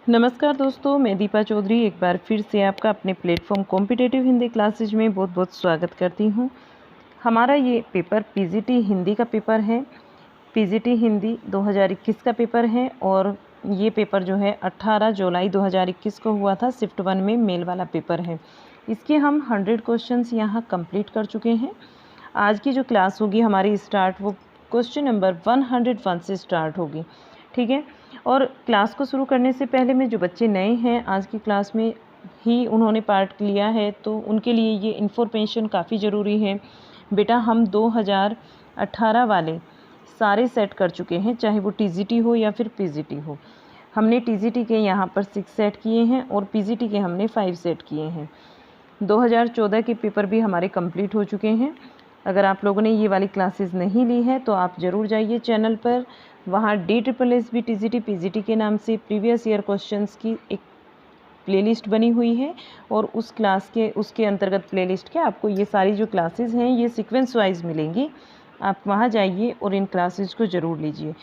नमस्कार दोस्तों, मैं दीपा चौधरी एक बार फिर से आपका अपने प्लेटफॉर्म कॉम्पिटिटिव हिंदी क्लासेज में बहुत बहुत स्वागत करती हूं। हमारा ये पेपर पीजीटी हिंदी का पेपर है। पीजीटी हिंदी 2021 का पेपर है और ये पेपर जो है 18 जुलाई 2021 को हुआ था। शिफ्ट 1 में मेल वाला पेपर है। इसके हम 100 क्वेश्चंस यहाँ कंप्लीट कर चुके हैं। आज की जो क्लास होगी हमारी स्टार्ट वो क्वेश्चन नंबर 101 से स्टार्ट होगी, ठीक है। और क्लास को शुरू करने से पहले में जो बच्चे नए हैं आज की क्लास में ही उन्होंने पार्ट लिया है तो उनके लिए ये इन्फॉर्मेशन काफ़ी ज़रूरी है। बेटा हम 2018 वाले सारे सेट कर चुके हैं, चाहे वो टीजीटी हो या फिर पीजीटी हो। हमने टीजीटी के यहाँ पर 6 सेट किए हैं और पीजीटी के हमने 5 सेट किए हैं। 2014 के पेपर भी हमारे कंप्लीट हो चुके हैं। अगर आप लोगों ने ये वाली क्लासेस नहीं ली है तो आप ज़रूर जाइए चैनल पर। वहाँ DSSB TGT PGT के नाम से प्रीवियस ईयर क्वेश्चंस की एक प्लेलिस्ट बनी हुई है और उस क्लास के उसके अंतर्गत प्लेलिस्ट के आपको ये सारी जो क्लासेस हैं ये सीक्वेंस वाइज मिलेंगी। आप वहाँ जाइए और इन क्लासेस को ज़रूर लीजिए।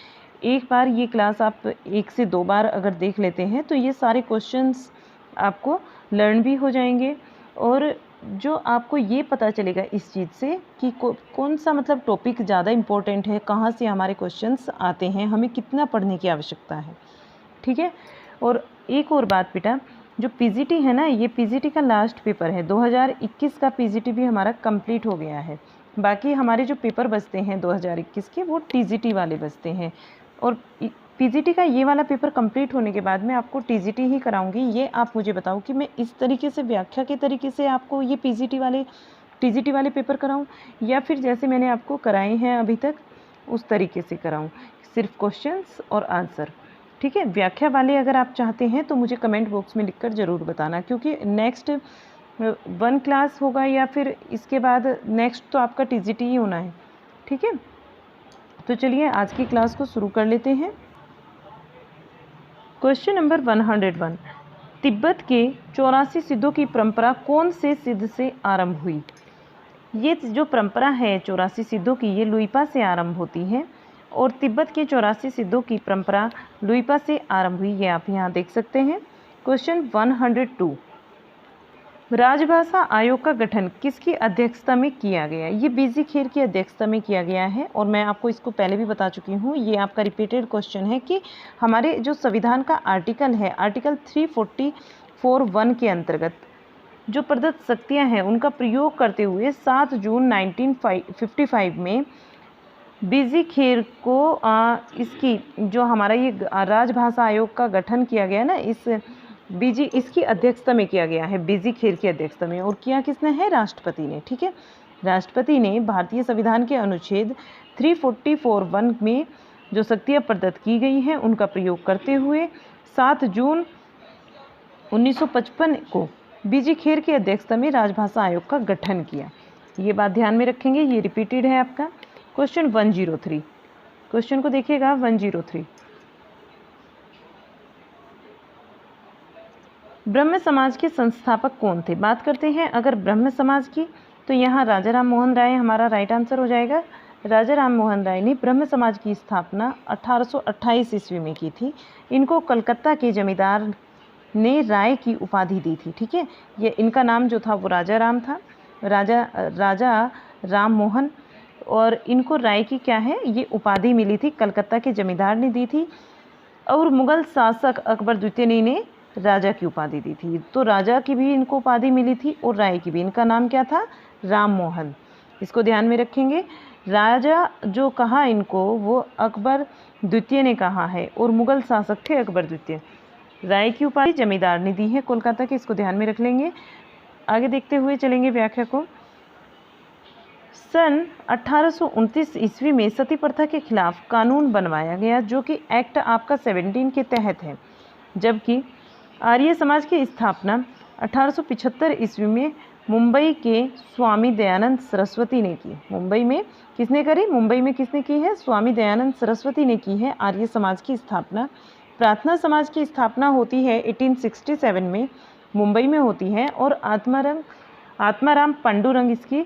एक बार ये क्लास आप 1 से 2 बार अगर देख लेते हैं तो ये सारे क्वेश्चंस आपको लर्न भी हो जाएंगे और जो आपको ये पता चलेगा इस चीज़ से कि कौन सा मतलब टॉपिक ज़्यादा इम्पोर्टेंट है, कहाँ से हमारे क्वेश्चंस आते हैं, हमें कितना पढ़ने की आवश्यकता है, ठीक है। और एक और बात बेटा, जो पीजीटी है ना, ये पीजीटी का लास्ट पेपर है। 2021 का पीजीटी भी हमारा कंप्लीट हो गया है। बाकी हमारे जो पेपर बचते हैं 2021 के वो टीजीटी वाले बचते हैं और पीजीटी का ये वाला पेपर कंप्लीट होने के बाद मैं आपको टीजीटी ही कराऊंगी। ये आप मुझे बताओ कि मैं इस तरीके से व्याख्या के तरीके से आपको ये टीजीटी वाले पेपर कराऊं या फिर जैसे मैंने आपको कराए हैं अभी तक उस तरीके से कराऊं, सिर्फ क्वेश्चंस और आंसर, ठीक है। व्याख्या वाले अगर आप चाहते हैं तो मुझे कमेंट बॉक्स में लिखकर ज़रूर बताना, क्योंकि नेक्स्ट 1 क्लास होगा या फिर इसके बाद नेक्स्ट तो आपका टीजीटी ही होना है, ठीक है। तो चलिए आज की क्लास को शुरू कर लेते हैं। क्वेश्चन नंबर 101, तिब्बत के 84 सिद्धों की परंपरा कौन से सिद्ध से आरंभ हुई? ये जो परंपरा है 84 सिद्धों की ये लुइपा से आरंभ होती है और तिब्बत के 84 सिद्धों की परंपरा लुइपा से आरंभ हुई, ये आप यहाँ देख सकते हैं। क्वेश्चन 102, राजभाषा आयोग का गठन किसकी अध्यक्षता में किया गया? ये बीजी खेर की अध्यक्षता में किया गया है और मैं आपको इसको पहले भी बता चुकी हूँ। ये आपका रिपीटेड क्वेश्चन है कि हमारे जो संविधान का आर्टिकल है, आर्टिकल 344(1) के अंतर्गत जो प्रदत्त शक्तियाँ हैं उनका प्रयोग करते हुए 7 जून 1955 में बीजी खेर को इसकी जो हमारा ये राजभाषा आयोग का गठन किया गया ना, इस इसकी अध्यक्षता में किया गया है, बीजी खेर की अध्यक्षता में। और किया किसने है? राष्ट्रपति ने, ठीक है। राष्ट्रपति ने भारतीय संविधान के अनुच्छेद 344(1) में जो शक्तियाँ प्रदत्त की गई हैं उनका प्रयोग करते हुए 7 जून 1955 को बीजी खेर की अध्यक्षता में राजभाषा आयोग का गठन किया। ये बात ध्यान में रखेंगे, ये रिपीटेड है आपका। क्वेश्चन 103, क्वेश्चन को देखिएगा 103, ब्रह्म समाज के संस्थापक कौन थे? बात करते हैं अगर ब्रह्म समाज की तो यहाँ राजा राम मोहन राय हमारा राइट आंसर हो जाएगा। राजा राम मोहन राय ने ब्रह्म समाज की स्थापना 1828 ईस्वी में की थी। इनको कलकत्ता के जमींदार ने राय की उपाधि दी थी, ठीक है। ये इनका नाम जो था वो राजा राम था, राजा राम मोहन, और इनको राय की क्या है ये उपाधि मिली थी, कलकत्ता के जमींदार ने दी थी। और मुगल शासक अकबर द्वितीय ने इन्हें राजा की उपाधि दी थी। तो राजा की भी इनको उपाधि मिली थी और राय की भी। इनका नाम क्या था? राम मोहन। इसको ध्यान में रखेंगे। राजा जो कहा इनको वो अकबर द्वितीय ने कहा है और मुगल शासक थे अकबर द्वितीय। राय की उपाधि जमींदार ने दी है कोलकाता के, इसको ध्यान में रख लेंगे। आगे देखते हुए चलेंगे व्याख्या को। सन 1829 ईस्वी में सती प्रथा के खिलाफ कानून बनवाया गया जो कि एक्ट आपका 17 के तहत है, जबकि आर्य समाज की स्थापना 1875 ईस्वी में मुंबई के स्वामी दयानंद सरस्वती ने की। मुंबई में किसने करी? मुंबई में किसने की है? स्वामी दयानंद सरस्वती ने की है आर्य समाज की स्थापना। प्रार्थना समाज की स्थापना होती है 1867 में, मुंबई में होती है और आत्माराम पांडुरंग इसकी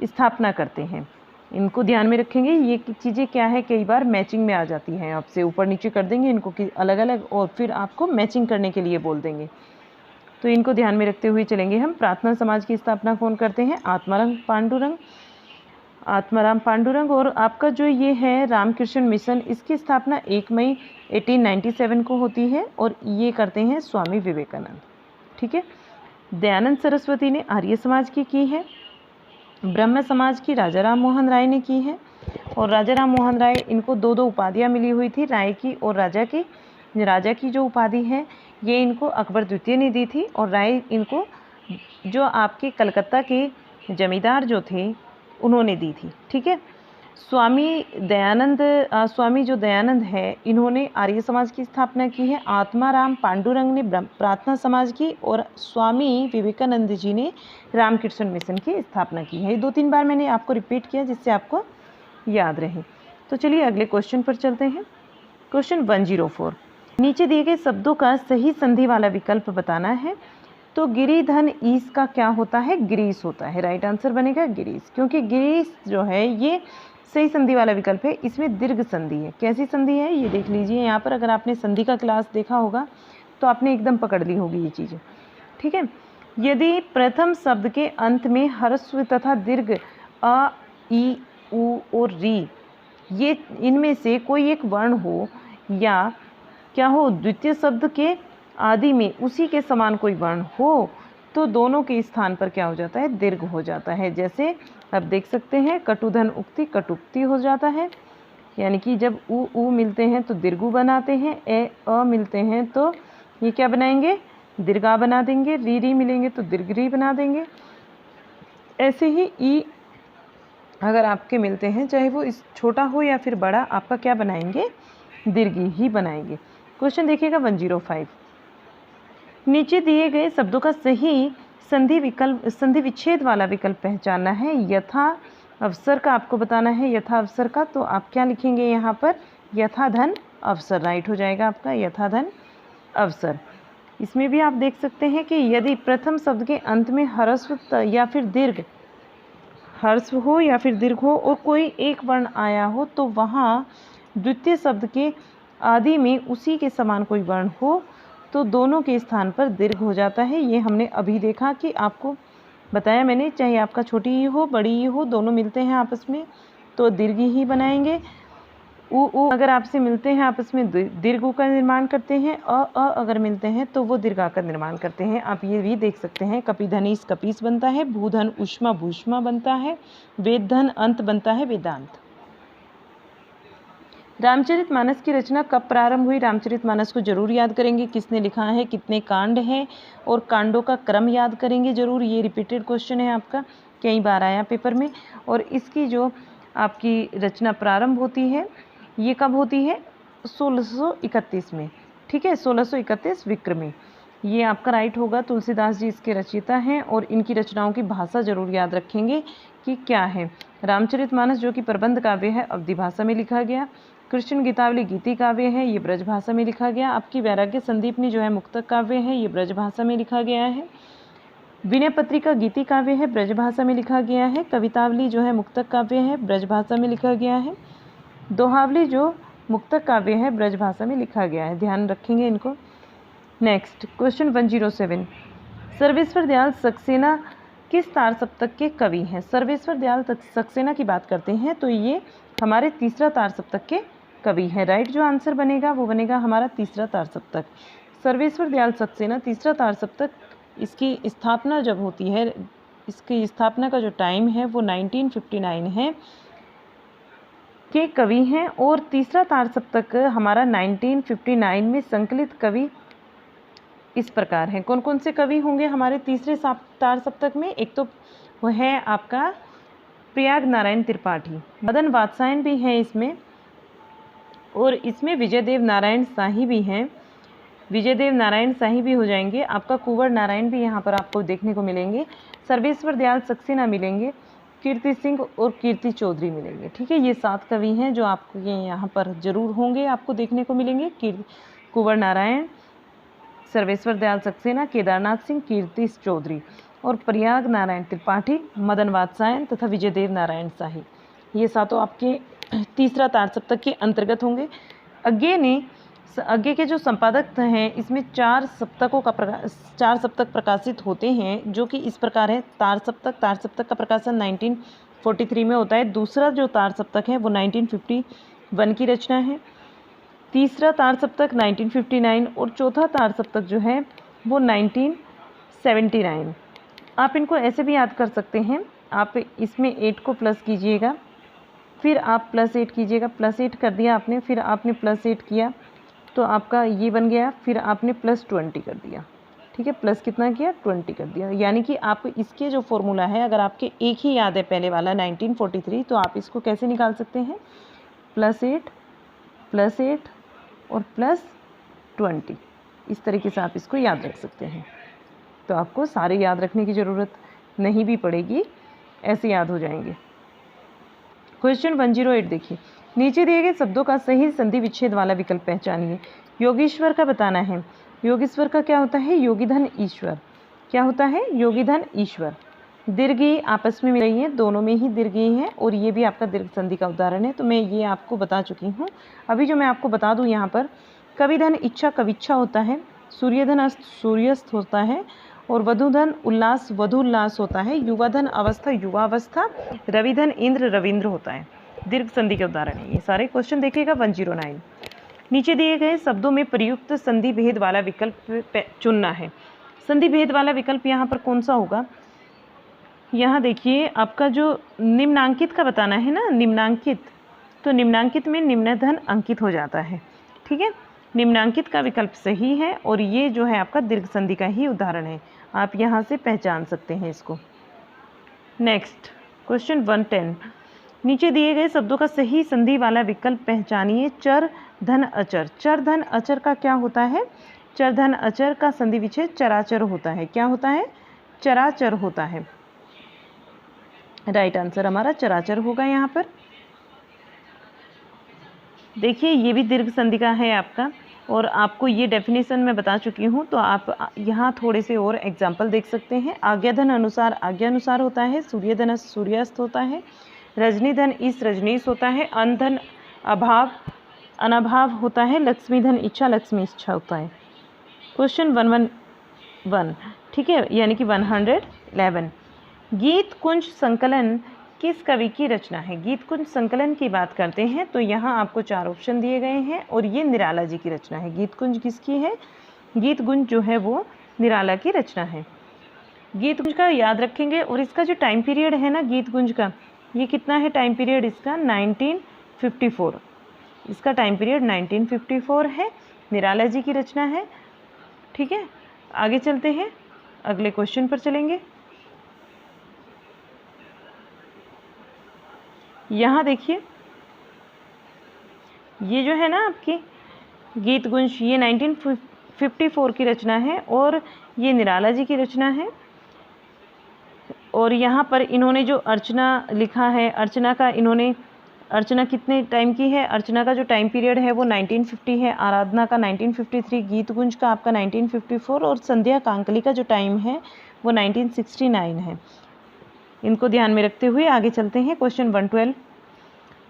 स्थापना करते हैं। इनको ध्यान में रखेंगे। ये चीज़ें क्या है, कई बार मैचिंग में आ जाती हैं, आपसे ऊपर नीचे कर देंगे इनको कि अलग अलग, और फिर आपको मैचिंग करने के लिए बोल देंगे। तो इनको ध्यान में रखते हुए चलेंगे हम। प्रार्थना समाज की स्थापना कौन करते हैं? आत्माराम पांडुरंग। और आपका जो ये है रामकृष्ण मिशन, इसकी स्थापना 1 मई 1897 को होती है और ये करते हैं स्वामी विवेकानंद। ठीक है। दयानंद सरस्वती ने आर्य समाज की है। ब्रह्म समाज की राजा राम मोहन राय ने की है। और राजा राम मोहन राय, इनको 2 उपाधियां मिली हुई थी, राय की और राजा की। राजा की जो उपाधि है ये इनको अकबर द्वितीय ने दी थी, और राय इनको जो आपके कलकत्ता के जमींदार जो थे उन्होंने दी थी। ठीक है। स्वामी जो दयानंद है, इन्होंने आर्य समाज की स्थापना की है। आत्माराम पांडुरंग ने प्रार्थना समाज की, और स्वामी विवेकानंद जी ने रामकृष्ण मिशन की स्थापना की है। ये 2-3 बार मैंने आपको रिपीट किया जिससे आपको याद रहे। तो चलिए अगले क्वेश्चन पर चलते हैं। क्वेश्चन 104, नीचे दिए गए शब्दों का सही संधि वाला विकल्प बताना है। तो गिरिधन ईस का क्या होता है? ग्रीस होता है। राइट आंसर बनेगा ग्रीस, क्योंकि ग्रीस जो है ये सही संधि वाला विकल्प है। इसमें दीर्घ संधि है। कैसी संधि है ये देख लीजिए यहाँ पर। अगर आपने संधि का क्लास देखा होगा तो आपने एकदम पकड़ ली होगी ये चीज़ें। ठीक है। यदि प्रथम शब्द के अंत में ह्रस्व तथा दीर्घ अ, ई, उ और री, ये इनमें से कोई एक वर्ण हो, या क्या हो, द्वितीय शब्द के आदि में उसी के समान कोई वर्ण हो, तो दोनों के स्थान पर क्या हो जाता है? दीर्घ हो जाता है। जैसे अब देख सकते हैं, कटुधन उक्ति कटुक्ति हो जाता है, यानी कि जब उ मिलते हैं तो दीर्घु बनाते हैं, ए अ मिलते हैं तो ये क्या बनाएंगे? दीर्घा बना देंगे। री मिलेंगे तो दीर्घ बना देंगे। ऐसे ही ई अगर आपके मिलते हैं, चाहे वो इस छोटा हो या फिर बड़ा, आपका क्या बनाएंगे? दीर्घ ही बनाएंगे। क्वेश्चन देखिएगा 105, नीचे दिए गए शब्दों का सही संधि विच्छेद वाला विकल्प पहचानना है। यथा अवसर का आपको बताना है। यथा अवसर का तो आप क्या लिखेंगे यहाँ पर? यथा धन अवसर। राइट हो जाएगा आपका यथा धन अवसर। इसमें भी आप देख सकते हैं कि यदि प्रथम शब्द के अंत में ह्रस्व या फिर दीर्घ, ह्रस्व हो या फिर दीर्घ हो और कोई एक वर्ण आया हो, तो वहाँ द्वितीय शब्द के आदि में उसी के समान कोई वर्ण हो, तो दोनों के स्थान पर दीर्घ हो जाता है। ये हमने अभी देखा कि आपको बताया मैंने, चाहे आपका छोटी ही हो बड़ी ही हो, दोनों मिलते हैं आपस में तो दीर्घ ही बनाएंगे। उ अगर आपसे मिलते हैं आपस में दीर्घ का निर्माण करते हैं। अ अगर मिलते हैं तो वो दीर्घा का निर्माण करते हैं। आप ये भी देख सकते हैं, कपिधनीस कपीस बनता है, भूधन उष्मा भूष्मा बनता है, वेदधन अंत बनता है वेदांत। रामचरितमानस की रचना कब प्रारंभ हुई? रामचरितमानस को जरूर याद करेंगे, किसने लिखा है, कितने कांड हैं, और कांडों का क्रम याद करेंगे जरूर। ये रिपीटेड क्वेश्चन है आपका, कई बार आया पेपर में। और इसकी जो आपकी रचना प्रारंभ होती है ये कब होती है? 1631 में। ठीक है, 1631 विक्रम में। ये आपका राइट होगा। तुलसीदास जी इसके रचयिता हैं, और इनकी रचनाओं की भाषा जरूर याद रखेंगे कि क्या है। रामचरितमानस जो कि प्रबंध काव्य है, अवधि भाषा में लिखा गया। कृष्ण गीतावली गीति काव्य है, ये ब्रज भाषा में लिखा गया। आपकी वैराग्य संदीपनी जो है मुक्तक काव्य है, ये ब्रज भाषा में लिखा गया है। विनय पत्रिका गीति काव्य है, ब्रज भाषा में लिखा गया है। कवितावली जो है मुक्तक काव्य है, ब्रज भाषा में लिखा गया है। दोहावली जो मुक्तक काव्य है, ब्रज भाषा में लिखा गया है। ध्यान रखेंगे इनको। नेक्स्ट क्वेश्चन 107, सर्वेश्वर दयाल सक्सेना किस तार सप्तक के कवि हैं? सर्वेश्वर दयाल सक्सेना की बात करते हैं तो ये हमारे तीसरा तार सप्तक के कवि हैं। राइट जो आंसर बनेगा वो बनेगा हमारा तीसरा तार सप्तक। सर्वेश्वर दयाल सक्सेना तीसरा तार सप्तक, इसकी स्थापना जब होती है, इसकी स्थापना का जो टाइम है वो 1959 है के कवि हैं। और तीसरा तार सप्तक हमारा 1959 में संकलित कवि इस प्रकार हैं। कौन कौन से कवि होंगे हमारे तीसरे तार सप्तक में? एक तो वो है आपका प्रयाग नारायण त्रिपाठी, मदन वात्सायन भी हैं इसमें, और इसमें विजयदेव नारायण शाही भी हैं। विजयदेव नारायण शाही भी हो जाएंगे। आपका कुंवर नारायण भी यहाँ पर आपको देखने को मिलेंगे। सर्वेश्वर दयाल सक्सेना मिलेंगे, कीर्ति सिंह और कीर्ति चौधरी मिलेंगे। ठीक है, ये 7 कवि हैं जो आपको ये यहाँ पर जरूर होंगे, आपको देखने को मिलेंगे। कुंवर नारायण, सर्वेश्वर दयाल सक्सेना, केदारनाथ सिंह, कीर्ति चौधरी और प्रयाग नारायण त्रिपाठी, मदन वात्सायन तथा विजयदेव नारायण शाही। ये सातों आपके तीसरा तार सप्तक के अंतर्गत होंगे। आगे के जो संपादक हैं इसमें 4 सप्तक प्रकाशित होते हैं, जो कि इस प्रकार है। तार सप्तक का प्रकाशन 1943 में होता है। दूसरा जो तार सप्तक है वो 1951 की रचना है। तीसरा तार सप्तक 1959 और चौथा तार सप्तक जो है वो 1979। आप इनको ऐसे भी याद कर सकते हैं। आप इसमें 8 को प्लस कीजिएगा, फिर आप +8 कीजिएगा। +8 कर दिया आपने, फिर आपने +8 किया तो आपका ये बन गया, फिर आपने +20 कर दिया। ठीक है, प्लस कितना किया, 20 कर दिया। यानी कि आप इसके जो फॉर्मूला है, अगर आपके एक ही याद है पहले वाला 1943, तो आप इसको कैसे निकाल सकते हैं, +8 और +20। इस तरीके से आप इसको याद रख सकते हैं। तो आपको सारे याद रखने की ज़रूरत नहीं भी पड़ेगी, ऐसे याद हो जाएंगे। क्वेश्चन 108 देखिए, नीचे दिए गए शब्दों का सही संधि विच्छेद वाला विकल्प पहचानिए। योगीश्वर का बताना है। योगीश्वर का क्या होता है, योगी धन ईश्वर। क्या होता है, योगी धन ईश्वर। दीर्घ आपस में मिल रही है, दोनों में ही दीर्घ है, और ये भी आपका दीर्घ संधि का उदाहरण है। तो मैं ये आपको बता चुकी हूँ। अभी जो मैं आपको बता दूँ यहाँ पर, कवि धन इच्छा कविच्छा होता है, सूर्यधन अस्त सूर्यास्त होता है, और वधुधन उल्लास वधुल्लास होता है, युवाधन अवस्था युवावस्था, रविधन इंद्र रविंद्र होता है। दीर्घ संधि के उदाहरण है ये सारे। क्वेश्चन देखिएगा 109। नीचे दिए गए शब्दों में प्रयुक्त संधि भेद वाला विकल्प चुनना है। संधि भेद वाला विकल्प यहाँ पर कौन सा होगा, यहाँ देखिए आपका जो निम्नांकित का बताना है ना, निम्नांकित, तो निम्नांकित में निम्नधन अंकित हो जाता है। ठीक है, निम्नांकित का विकल्प सही है, और ये जो है आपका दीर्घ संधि का ही उदाहरण है। आप यहाँ से पहचान सकते हैं इसको। Next question 110। नीचे दिए गए शब्दों का सही संधि वाला विकल्प पहचानिए। चर धन अचर। चर धन अचर का क्या होता है, चर धन अचर का संधि विच्छेद चराचर होता है। क्या होता है, चराचर होता है। राइट आंसर हमारा चराचर होगा यहाँ पर। देखिए ये भी दीर्घ संधि का है आपका, और आपको ये डेफिनेशन मैं बता चुकी हूँ, तो आप यहाँ थोड़े से और एग्जाम्पल देख सकते हैं। आज्ञाधन अनुसार आज्ञानुसार होता है, सूर्यधन सूर्यास्त होता है, रजनीधन इस रजनीश होता है, अनधन अभाव अनाभाव होता है, लक्ष्मीधन इच्छा लक्ष्मी इच्छा होता है। क्वेश्चन 111, ठीक है, यानी कि 111। गीत कुंज संकलन किस कवि की रचना है। गीत कुंज संकलन की बात करते हैं तो यहाँ आपको 4 ऑप्शन दिए गए हैं, और ये निराला जी की रचना है। गीत कुंज किसकी है, गीत कुंज जो है वो निराला की रचना है। गीत कुंज का याद रखेंगे, और इसका जो टाइम पीरियड है ना गीत कुंज का, ये कितना है टाइम पीरियड इसका, 1954। इसका टाइम पीरियड 1954 है, निराला जी की रचना है। ठीक है, आगे चलते हैं, अगले क्वेश्चन पर चलेंगे। यहाँ देखिए ये जो है ना आपकी गीत गुंज, ये 1954 की रचना है, और ये निराला जी की रचना है। और यहाँ पर इन्होंने जो अर्चना लिखा है, अर्चना का इन्होंने, अर्चना कितने टाइम की है, अर्चना का जो टाइम पीरियड है वो 1950 है, आराधना का 1953, गीत गुंज का आपका 1954, और संध्या कांकली का जो टाइम है वो 1969 है। इनको ध्यान में रखते हुए आगे चलते हैं। क्वेश्चन 112।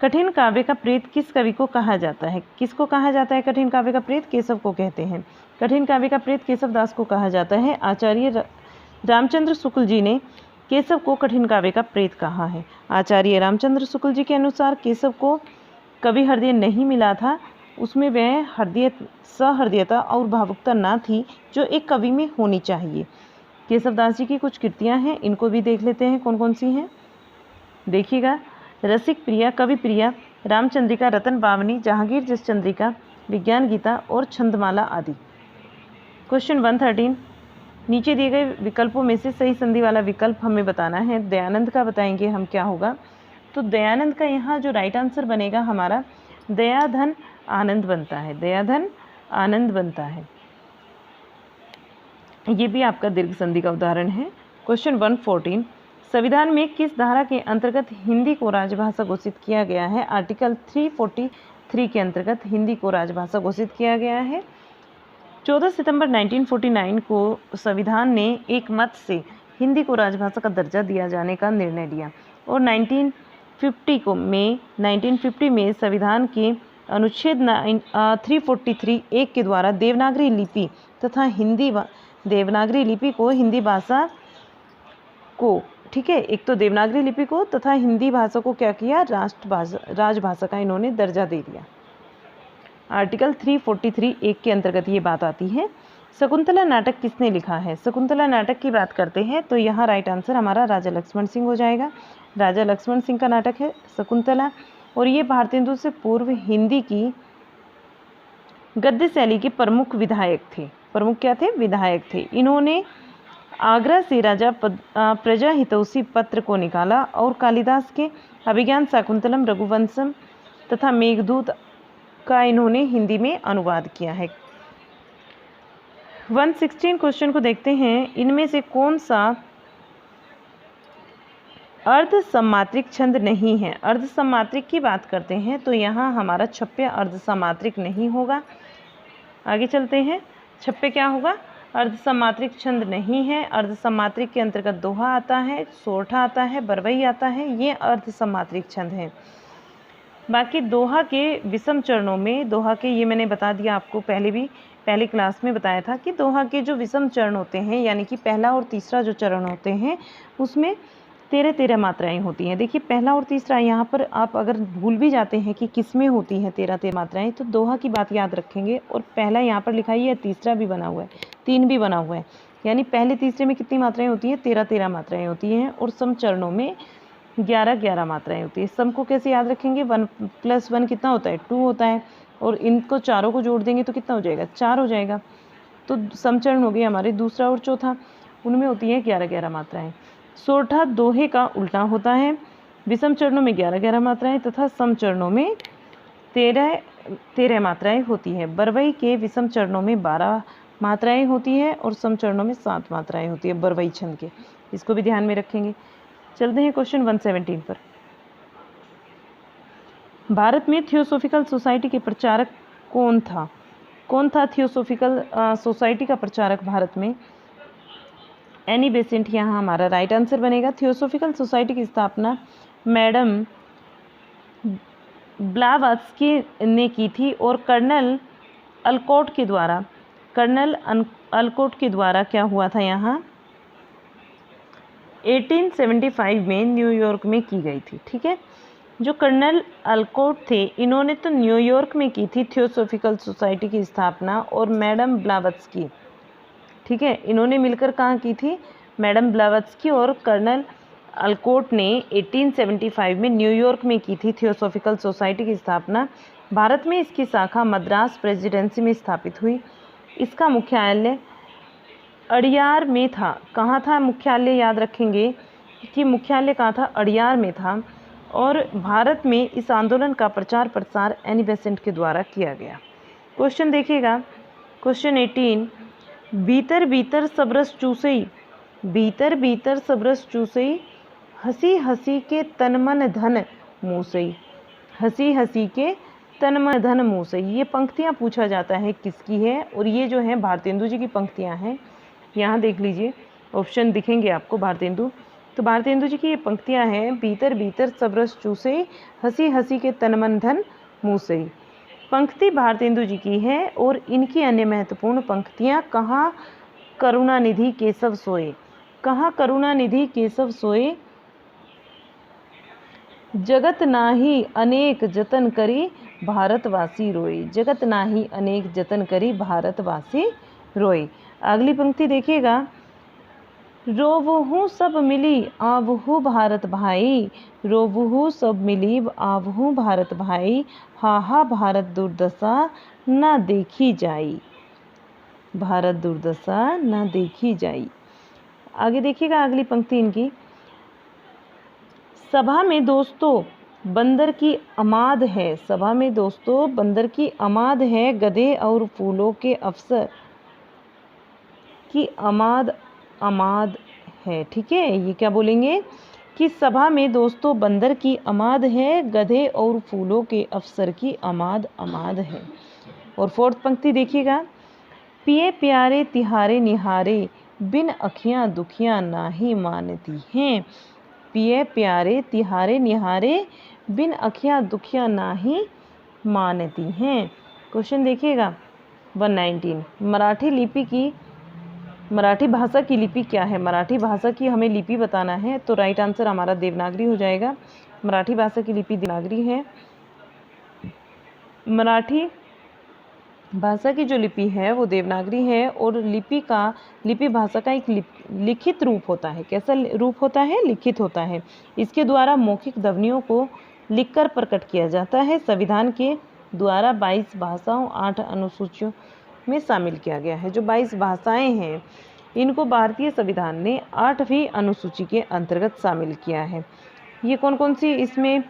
कठिन काव्य का प्रेत किस कवि को कहा जाता है। किसको कहा जाता है कठिन काव्य का प्रेत, केशव को कहते हैं। कठिन काव्य का प्रेत केशव दास को कहा जाता है। आचार्य रामचंद्र शुक्ल जी ने केशव को कठिन काव्य का प्रेत कहा है। आचार्य रामचंद्र शुक्ल जी के अनुसार केशव को कवि हृदय नहीं मिला था, उसमें वह सहृदयता और भावुकता ना थी जो एक कवि में होनी चाहिए। केशवदास जी की कुछ कृतियां हैं, इनको भी देख लेते हैं कौन कौन सी हैं। देखिएगा, रसिक प्रिया, कवि प्रिया, रामचंद्रिका, रतन पावनी, जहांगीर जस चंद्रिका, विज्ञान गीता और छंदमाला आदि। क्वेश्चन 113। नीचे दिए गए विकल्पों में से सही संधि वाला विकल्प हमें बताना है। दयानंद का बताएंगे हम क्या होगा, तो दयानंद का यहाँ जो राइट आंसर बनेगा हमारा दयाधन आनंद बनता है। दयाधन आनंद बनता है, ये भी आपका दीर्घ संधि का उदाहरण है। क्वेश्चन 114। संविधान में किस धारा के अंतर्गत हिंदी को राजभाषा घोषित किया गया है। आर्टिकल 343 के अंतर्गत हिंदी को राजभाषा घोषित किया गया है। 14 सितंबर 1949 को संविधान ने एक मत से हिंदी को राजभाषा का दर्जा दिया जाने का निर्णय लिया, और 1950 में संविधान के अनुच्छेद 343 एक के द्वारा देवनागरी लिपि तथा देवनागरी लिपि को हिंदी भाषा को, ठीक है, एक तो देवनागरी लिपि को तथा हिंदी भाषा को क्या किया, राजभाषा का इन्होंने दर्जा दे दिया। आर्टिकल 343 एक के अंतर्गत ये बात आती है। शकुंतला नाटक किसने लिखा है? शकुंतला नाटक की बात करते हैं तो यहाँ राइट आंसर हमारा राजा लक्ष्मण सिंह हो जाएगा। राजा लक्ष्मण सिंह का नाटक है शकुंतला, और ये भारतेंदु से पूर्व हिंदी की गद्य शैली के प्रमुख विधायक थे। प्रमुख क्या थे? विधायक थे। इन्होंने आगरा से राजा प्रजा हितौषी पत्र को निकाला और कालिदास के अभिज्ञान शाकुंतलम, रघुवंशम तथा मेघदूत का इन्होंने हिंदी में अनुवाद किया है। 116 क्वेश्चन को देखते हैं। इनमें से कौन सा अर्ध सम्मात्रिक छंद नहीं है? अर्ध सम्मात्रिक की बात करते हैं तो यहाँ हमारा छप्पे अर्ध सम्मात्रिक नहीं होगा। आगे चलते हैं। छप्पे क्या होगा? अर्ध सम्मात्रिक छंद नहीं है। अर्ध सम्मात्रिक के अंतर्गत दोहा आता है, सोरठा आता है, बरवई आता है, ये अर्ध सम्मात्रिक छंद हैं। बाकी दोहा के विषम चरणों में, दोहा के ये मैंने बता दिया आपको, पहली क्लास में बताया था कि दोहा के जो विषम चरण होते हैं, यानी कि पहला और तीसरा जो चरण होते हैं उसमें 13 मात्राएं होती हैं। देखिए पहला और तीसरा, यहाँ पर आप अगर भूल भी जाते हैं कि किस में होती हैं 13 मात्राएं, तो दोहा की बात याद रखेंगे। और पहला यहाँ पर लिखा ही है, तीसरा भी बना हुआ है, 3 भी बना हुआ है, यानी पहले तीसरे में कितनी मात्राएं होती हैं? 13 मात्राएं होती हैं। और सम चरणों में 11 मात्राएं होती है। सम को कैसे याद रखेंगे? 1 + 1 कितना होता है? 2 होता है, और इनको चारों को जोड़ देंगे तो कितना हो जाएगा? 4 हो जाएगा। तो समचरण हो गए हमारे दूसरा और चौथा, उनमें होती है 11 मात्राएं। सोरठा दोहे का उल्टा होता है। विषम चरणों में 11 मात्राएं तथा सम चरणों में 13 मात्राएं होती है। बरवई के विषम चरणों में 12 मात्राएं होती है और सम चरणों में 7 मात्राएं होती है बरवई छंद के। इसको भी ध्यान में रखेंगे। चलते हैं क्वेश्चन 117 पर। भारत में थियोसॉफिकल सोसाइटी के प्रचारक कौन था? कौन था थियोसॉफिकल सोसाइटी का प्रचारक भारत में? एनी बेसेंट यहाँ हमारा राइट आंसर बनेगा। थियोसॉफिकल सोसाइटी की स्थापना मैडम ब्लावात्स्की ने की थी और कर्नल अलकोट के द्वारा क्या हुआ था? यहाँ 1875 में न्यूयॉर्क में की गई थी। ठीक है, जो कर्नल अलकोट थे इन्होंने तो न्यूयॉर्क में की थी थियोसॉफिकल सोसाइटी की स्थापना, और मैडम ब्लावत्स्की, ठीक है, इन्होंने मिलकर कहाँ की थी? मैडम ब्लावत्स्की और कर्नल अलकोट ने 1875 में न्यूयॉर्क में की थी थियोसॉफिकल सोसाइटी की स्थापना। भारत में इसकी शाखा मद्रास प्रेसिडेंसी में स्थापित हुई। इसका मुख्यालय अड़ियार में था। कहाँ था मुख्यालय? याद रखेंगे कि मुख्यालय कहाँ था? अड़ियार में था। और भारत में इस आंदोलन का प्रचार प्रसार एनी बेसेंट के द्वारा किया गया। क्वेश्चन देखिएगा, क्वेश्चन 18। भीतर भीतर सब रस चूसई, भीतर भीतर सब रस चूसई, हंसी हंसी के तन मन धन मूसई, हंसी हंसी के तन मन धन मूसई। ये पंक्तियाँ पूछा जाता है किसकी है? और ये जो है भारतेंदु जी की पंक्तियाँ हैं। यहाँ देख लीजिए, ऑप्शन दिखेंगे आपको भारतेंदु। तो भारतेंदु जी की ये पंक्तियाँ हैं, भीतर भीतर सब रस चूसई, हंसी हंसी के तन मन धन मूसई। पंक्ति भारतेंदु जी की है। और इनकी अन्य महत्वपूर्ण पंक्तियाँ, कहाँ करुणानिधि केशव सोए, कहाँ करुणानिधि केशव सोए, जगत नाही अनेक जतन करी भारतवासी रोए, जगत नाही अनेक जतन करी भारतवासी रोए। अगली पंक्ति देखिएगा, रोवहु सब मिली आवहु भारत भाई, रोवहु सब मिली आवहु भारत भाई, हाहा भारत दुर्दशा न देखी जाई, भारत दुर्दशा न देखी जाई। आगे देखिएगा अगली पंक्ति इनकी, सभा में दोस्तों बंदर की आमाद है, सभा में दोस्तों बंदर की आमाद है, गधे और फूलों के अफसर की आमाद है। ठीक है, ये क्या बोलेंगे कि सभा में दोस्तों बंदर की आमाद है, गधे और फूलों के अफसर की आमाद है। और फोर्थ पंक्ति देखिएगा, पिए प्यारे तिहारे निहारे, बिन अखियाँ दुखियाँ नाही मानती हैं, पिए प्यारे तिहारे निहारे, बिन अखियाँ दुखिया नाही मानती हैं। क्वेश्चन देखिएगा 119, मराठी भाषा की लिपि क्या है? मराठी भाषा की हमें लिपि बताना है, तो राइट आंसर हमारा देवनागरी हो जाएगा। मराठी भाषा की लिपि देवनागरी है। मराठी भाषा की जो लिपि है वो देवनागरी है, और लिपि भाषा का एक लिखित रूप होता है। कैसा रूप होता है? लिखित होता है। इसके द्वारा मौखिक ध्वनियों को लिखकर प्रकट किया जाता है। संविधान के द्वारा 22 भाषाओं 8 अनुसूचियों में शामिल किया गया है। जो 22 भाषाएं हैं इनको भारतीय संविधान ने 8वीं अनुसूची के अंतर्गत शामिल किया है। ये कौन कौन सी इसमें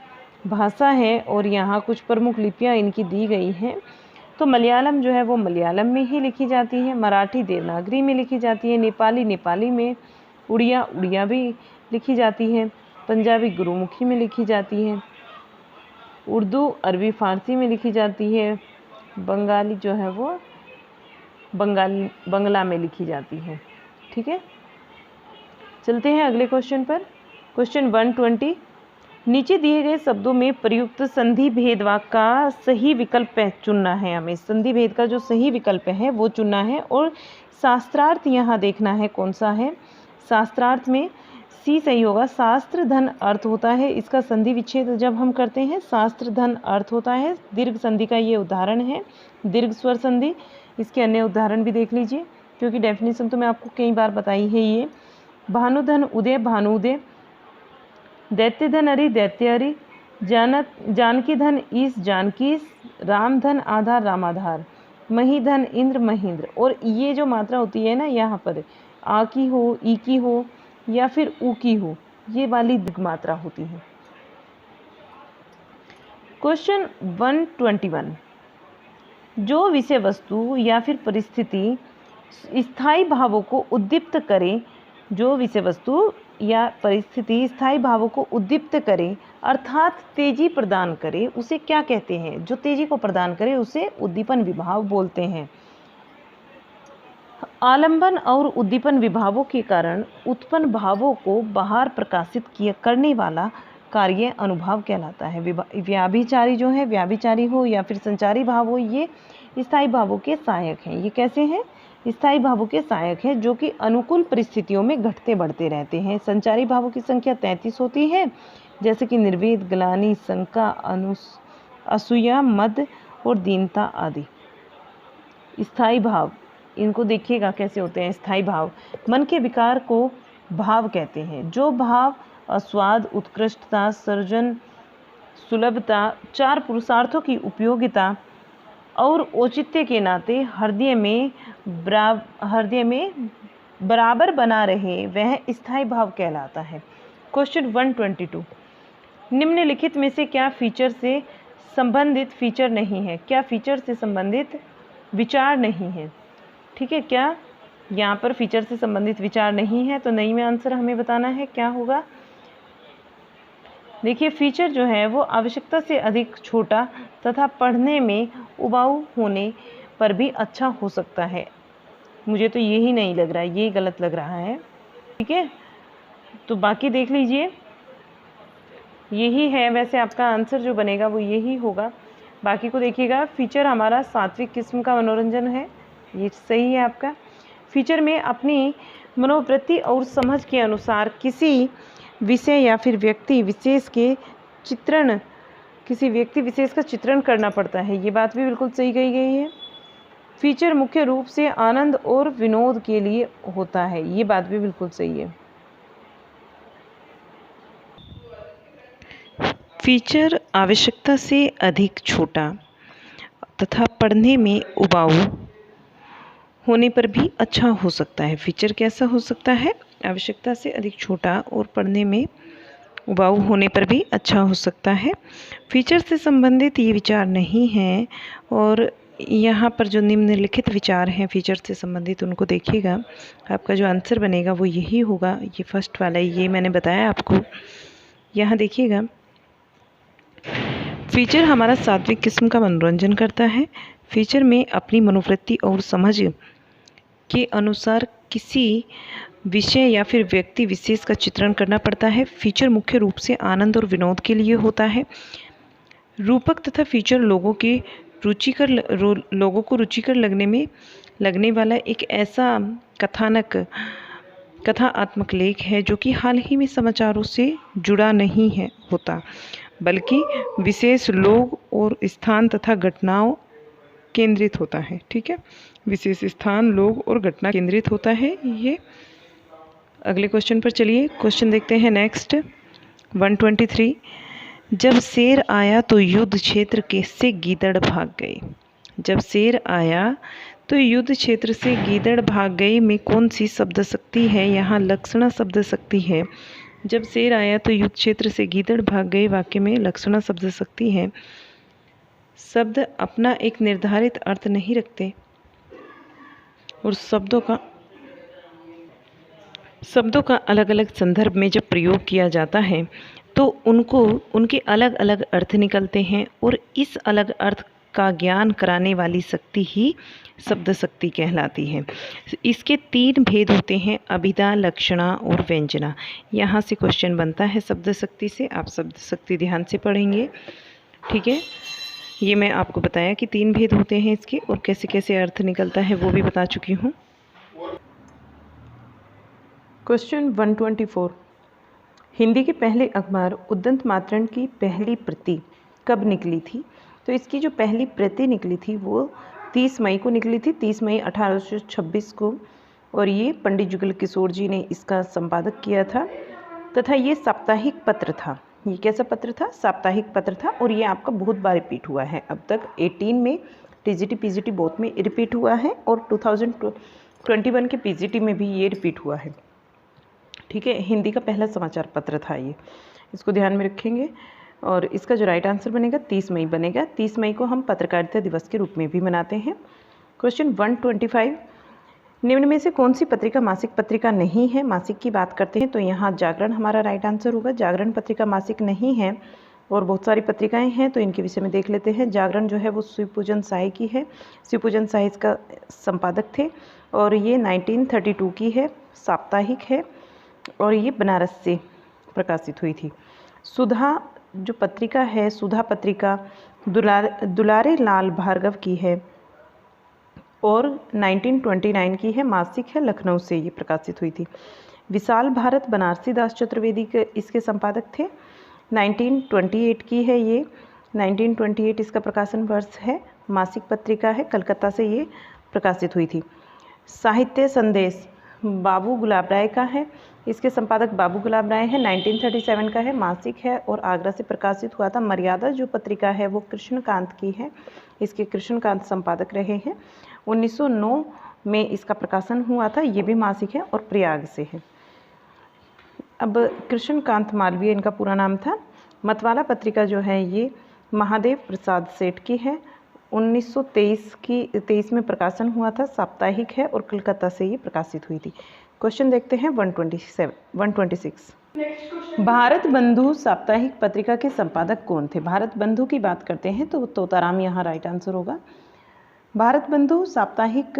भाषा है और यहाँ कुछ प्रमुख लिपियाँ इनकी दी गई हैं। तो मलयालम जो है वो मलयालम में ही लिखी जाती है, मराठी देवनागरी में लिखी जाती है, नेपाली नेपाली में, उड़िया भी लिखी जाती है, पंजाबी गुरुमुखी में लिखी जाती है, उर्दू अरबी फ़ारसी में लिखी जाती है, बंगाली जो है वो बंगला में लिखी जाती है। ठीक है, चलते हैं अगले क्वेश्चन पर। क्वेश्चन 120, नीचे दिए गए शब्दों में प्रयुक्त संधि भेद वाक्य का सही विकल्प चुनना है। हमें संधि भेद का जो सही विकल्प है वो चुनना है, और शास्त्रार्थ यहाँ देखना है कौन सा है। शास्त्रार्थ में सी सही होगा। शास्त्र धन अर्थ होता है, इसका संधि विच्छेद जब हम करते हैं शास्त्र धन अर्थ होता है। दीर्घ संधि का ये उदाहरण है, दीर्घ स्वर संधि। इसके अन्य उदाहरण भी देख लीजिए, क्योंकि डेफिनेशन तो मैं आपको कई बार बताई है। ये भानुधन उदय भानुदय, दैत्य धन अरि दैत्य अरि, जानकी धन ईस जानकीस, राम धन आधार रामाधार, मही धन इंद्र महेंद्र। और ये जो मात्रा होती है ना यहाँ पर, आ की हो, ई की हो या फिर ऊ की हो, ये वाली दीर्घ मात्रा होती है। क्वेश्चन 121, जो विषय वस्तु या फिर परिस्थिति स्थायी भावों को उद्दीप्त करे, जो विषय वस्तु या परिस्थिति स्थायी भावों को उद्दीप्त करे अर्थात तेजी प्रदान करे, उसे क्या कहते हैं? जो तेजी को प्रदान करे उसे उद्दीपन विभाव बोलते हैं। आलंबन और उद्दीपन विभावों के कारण उत्पन्न भावों को बाहर प्रकाशित करने वाला कार्य अनुभाव कहलाता है। व्याभिचारी जो है, व्याभिचारी हो या फिर संचारी भाव हो, ये स्थायी भावों के सहायक हैं। ये कैसे हैं? स्थायी भावों के सहायक हैं, जो कि अनुकूल परिस्थितियों में घटते बढ़ते रहते हैं। संचारी भावों की संख्या 33 होती है, जैसे कि निर्वेद, ग्लानि, शंका, असूया, मद और दीनता आदि। स्थायी भाव, इनको देखिएगा कैसे होते हैं। स्थायी भाव मन के विकार को भाव कहते हैं। जो भाव आस्वाद, उत्कृष्टता, सर्जन, सुलभता, 4 पुरुषार्थों की उपयोगिता और औचित्य के नाते हृदय में बराबर बना रहे, वह स्थायी भाव कहलाता है। क्वेश्चन 122, निम्नलिखित में से क्या फीचर से संबंधित फीचर नहीं है? क्या फीचर से संबंधित विचार नहीं है? ठीक है, क्या यहाँ पर फीचर से संबंधित विचार नहीं है? तो नहीं में आंसर हमें बताना है क्या होगा। देखिए, फीचर जो है वो आवश्यकता से अधिक छोटा तथा पढ़ने में उबाऊ होने पर भी अच्छा हो सकता है। मुझे तो यही नहीं लग रहा है, ये गलत लग रहा है। ठीक है, तो बाकी देख लीजिए, यही है वैसे आपका आंसर जो बनेगा वो यही होगा। बाकी को देखिएगा। फीचर हमारा सात्विक किस्म का मनोरंजन है, ये सही है आपका। फीचर में अपनी मनोवृत्ति और समझ के अनुसार किसी विषय या फिर व्यक्ति विशेष का चित्रण करना पड़ता है। ये बात भी बिल्कुल सही कही गई है। फीचर मुख्य रूप से आनंद और विनोद के लिए होता है, ये बात भी बिल्कुल सही है। फीचर आवश्यकता से अधिक छोटा तथा पढ़ने में उबाऊ होने पर भी अच्छा हो सकता है। फीचर कैसा हो सकता है? आवश्यकता से अधिक छोटा और पढ़ने में उबाऊ होने पर भी अच्छा हो सकता है। फीचर से संबंधित ये विचार नहीं हैं, और यहाँ पर जो निम्नलिखित विचार हैं फीचर से संबंधित, उनको देखिएगा। आपका जो आंसर बनेगा वो यही होगा। ये फर्स्ट वाला, ये मैंने बताया आपको। यहाँ देखिएगा, फीचर हमारा सात्विक किस्म का मनोरंजन करता है। फीचर में अपनी मनोवृत्ति और समझ के अनुसार किसी विषय या फिर व्यक्ति विशेष का चित्रण करना पड़ता है। फीचर मुख्य रूप से आनंद और विनोद के लिए होता है। रूपक तथा फीचर लोगों को रुचिकर लगने वाला एक ऐसा कथात्मक लेख है जो कि हाल ही में समाचारों से जुड़ा नहीं होता, बल्कि विशेष लोग और स्थान तथा घटनाओं केंद्रित होता है। ठीक है, विशेष स्थान, लोग और घटना केंद्रित होता है ये। अगले क्वेश्चन पर चलिए, क्वेश्चन देखते हैं नेक्स्ट 123। जब शेर आया तो युद्ध क्षेत्र से गीदड़ भाग गए। जब शेर आया तो युद्ध क्षेत्र से गीदड़ भाग गए में कौन सी शब्द शक्ति है? यहाँ लक्षणा शब्द शक्ति है। जब शेर आया तो युद्ध क्षेत्र से गीदड़ भाग गए वाक्य में लक्षणा शब्द शक्ति है। शब्द अपना एक निर्धारित अर्थ नहीं रखते और शब्दों का अलग अलग संदर्भ में जब प्रयोग किया जाता है तो उनके अलग अलग अर्थ निकलते हैं और इस अलग अर्थ का ज्ञान कराने वाली शक्ति ही शब्द शक्ति कहलाती है। इसके 3 भेद होते हैं, अभिधा, लक्षणा और व्यंजना। यहाँ से क्वेश्चन बनता है शब्द शक्ति से। आप शब्द शक्ति ध्यान से पढ़ेंगे। ठीक है, ये मैं आपको बताया कि 3 भेद होते हैं इसके और कैसे कैसे अर्थ निकलता है वो भी बता चुकी हूँ। क्वेश्चन 124। हिंदी के पहले अखबार उद्दंत मातरण की पहली प्रति कब निकली थी? तो इसकी जो पहली प्रति निकली थी वो 30 मई को निकली थी, 30 मई 1826 को, और ये पंडित जुगल किशोर जी ने इसका संपादक किया था तथा ये साप्ताहिक पत्र था। ये कैसा पत्र था? साप्ताहिक पत्र था और ये आपका बहुत बार रिपीट हुआ है। अब तक 18 में टीजीटी पीजीटी बोथ में रिपीट हुआ है और 2021 के पीजीटी में भी ये रिपीट हुआ है। ठीक है, हिंदी का पहला समाचार पत्र था ये, इसको ध्यान में रखेंगे। और इसका जो राइट आंसर बनेगा 30 मई बनेगा। 30 मई को हम पत्रकारिता दिवस के रूप में भी मनाते हैं। क्वेश्चन 125। निम्न में से कौन सी पत्रिका मासिक पत्रिका नहीं है? मासिक की बात करते हैं तो यहाँ जागरण हमारा राइट आंसर होगा। जागरण पत्रिका मासिक नहीं है और बहुत सारी पत्रिकाएं हैं तो इनके विषय में देख लेते हैं। जागरण जो है वो शिवपूजन साय की है। शिवपूजन साय इसका संपादक थे और ये 1932 की है, साप्ताहिक है और ये बनारस से प्रकाशित हुई थी। सुधा जो पत्रिका है, सुधा पत्रिका दुलारे लाल भार्गव की है और 1929 की है, मासिक है, लखनऊ से ये प्रकाशित हुई थी। विशाल भारत बनारसी दास चतुर्वेदी के इसके संपादक थे। 1928 की है ये, 1928 इसका प्रकाशन वर्ष है, मासिक पत्रिका है, कलकत्ता से ये प्रकाशित हुई थी। साहित्य संदेश बाबू गुलाब राय का है, इसके संपादक बाबू गुलाब राय है, 1937 का है, मासिक है और आगरा से प्रकाशित हुआ था। मर्यादा जो पत्रिका है वो कृष्णकांत की है, इसके कृष्णकांत संपादक रहे हैं। 1909 में इसका प्रकाशन हुआ था, ये भी मासिक है और प्रयाग से है। अब कृष्णकांत मालवीय इनका पूरा नाम था। मतवाला पत्रिका जो है ये महादेव प्रसाद सेठ की है, 1923 में प्रकाशन हुआ था, साप्ताहिक है और कलकत्ता से ये प्रकाशित हुई थी। क्वेश्चन देखते हैं 126। भारत बंधु साप्ताहिक पत्रिका के संपादक कौन थे? भारत बंधु की बात करते हैं तो तोताराम यहाँ राइट आंसर होगा। भारत बंधु साप्ताहिक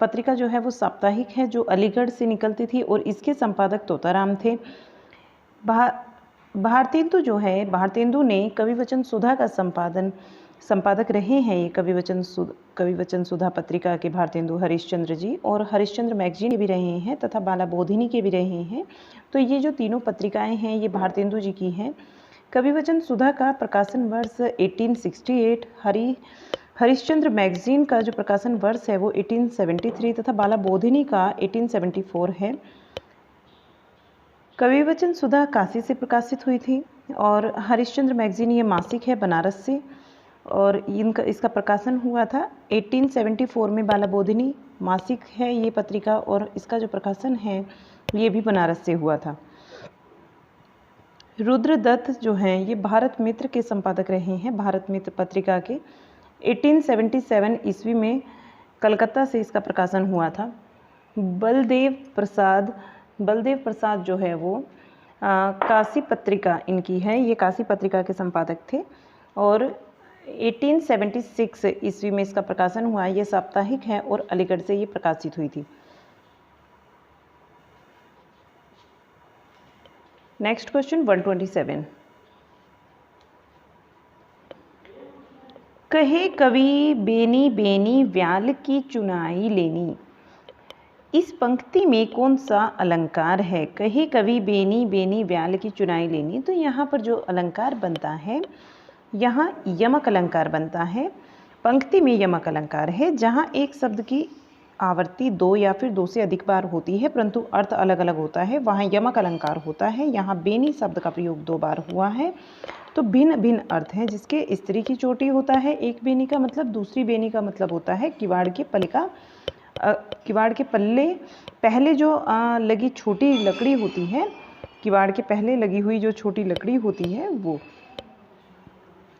पत्रिका जो है वो साप्ताहिक है जो अलीगढ़ से निकलती थी और इसके संपादक तोताराम थे। भारतेंदु जो है, भारतेंदु ने कविवचन सुधा का संपादक रहे हैं। ये कविवचन सुधा पत्रिका के भारतेंदु हरिश्चंद्र जी और हरिश्चंद्र मैगजीन के भी रहे हैं तथा बाला बोधिनी के भी रहे हैं। तो ये जो तीनों पत्रिकाएं हैं ये भारतेंदु जी की हैं। कविवचन सुधा का प्रकाशन वर्ष 1868, हरिश्चंद्र मैगजीन का जो प्रकाशन वर्ष है वो 1873 तथा बाला बोधिनी का 1874 है। कविवचन सुधा काशी से प्रकाशित हुई थी और हरिश्चंद्र मैगजीन ये मासिक है बनारस से और इसका प्रकाशन हुआ था 1874 में। बाला बोधिनी मासिक है ये पत्रिका और इसका जो प्रकाशन है ये भी बनारस से हुआ था। रुद्रदत्त जो हैं ये भारत मित्र के संपादक रहे हैं, भारत मित्र पत्रिका के। 1877 ईस्वी में कलकत्ता से इसका प्रकाशन हुआ था। बलदेव प्रसाद जो है वो काशी पत्रिका इनकी है, ये काशी पत्रिका के संपादक थे और 1876 ईस्वी में इसका प्रकाशन हुआ। ये साप्ताहिक है और अलीगढ़ से ये प्रकाशित हुई थी। Next question 127। कहे कवि बेनी बेनी व्याल की चुनाई लेनी, इस पंक्ति में कौन सा अलंकार है? कहे कवि बेनी बेनी व्याल की चुनाई लेनी, तो यहाँ पर जो अलंकार बनता है, यहाँ यमक अलंकार बनता है। पंक्ति में यमक अलंकार है जहाँ एक शब्द की आवृत्ति दो या फिर दो से अधिक बार होती है परंतु अर्थ अलग अलग होता है, वहाँ यमक अलंकार होता है। यहाँ बेनी शब्द का प्रयोग 2 बार हुआ है, तो भिन्न भिन्न अर्थ हैं। जिसके स्त्री की चोटी होता है एक बेनी का मतलब, दूसरी बेनी का मतलब होता है किवाड़ के पल्ले का, किवाड़ के पल्ले पहले जो लगी छोटी लकड़ी होती है, किवाड़ के पहले लगी हुई जो छोटी लकड़ी होती है वो।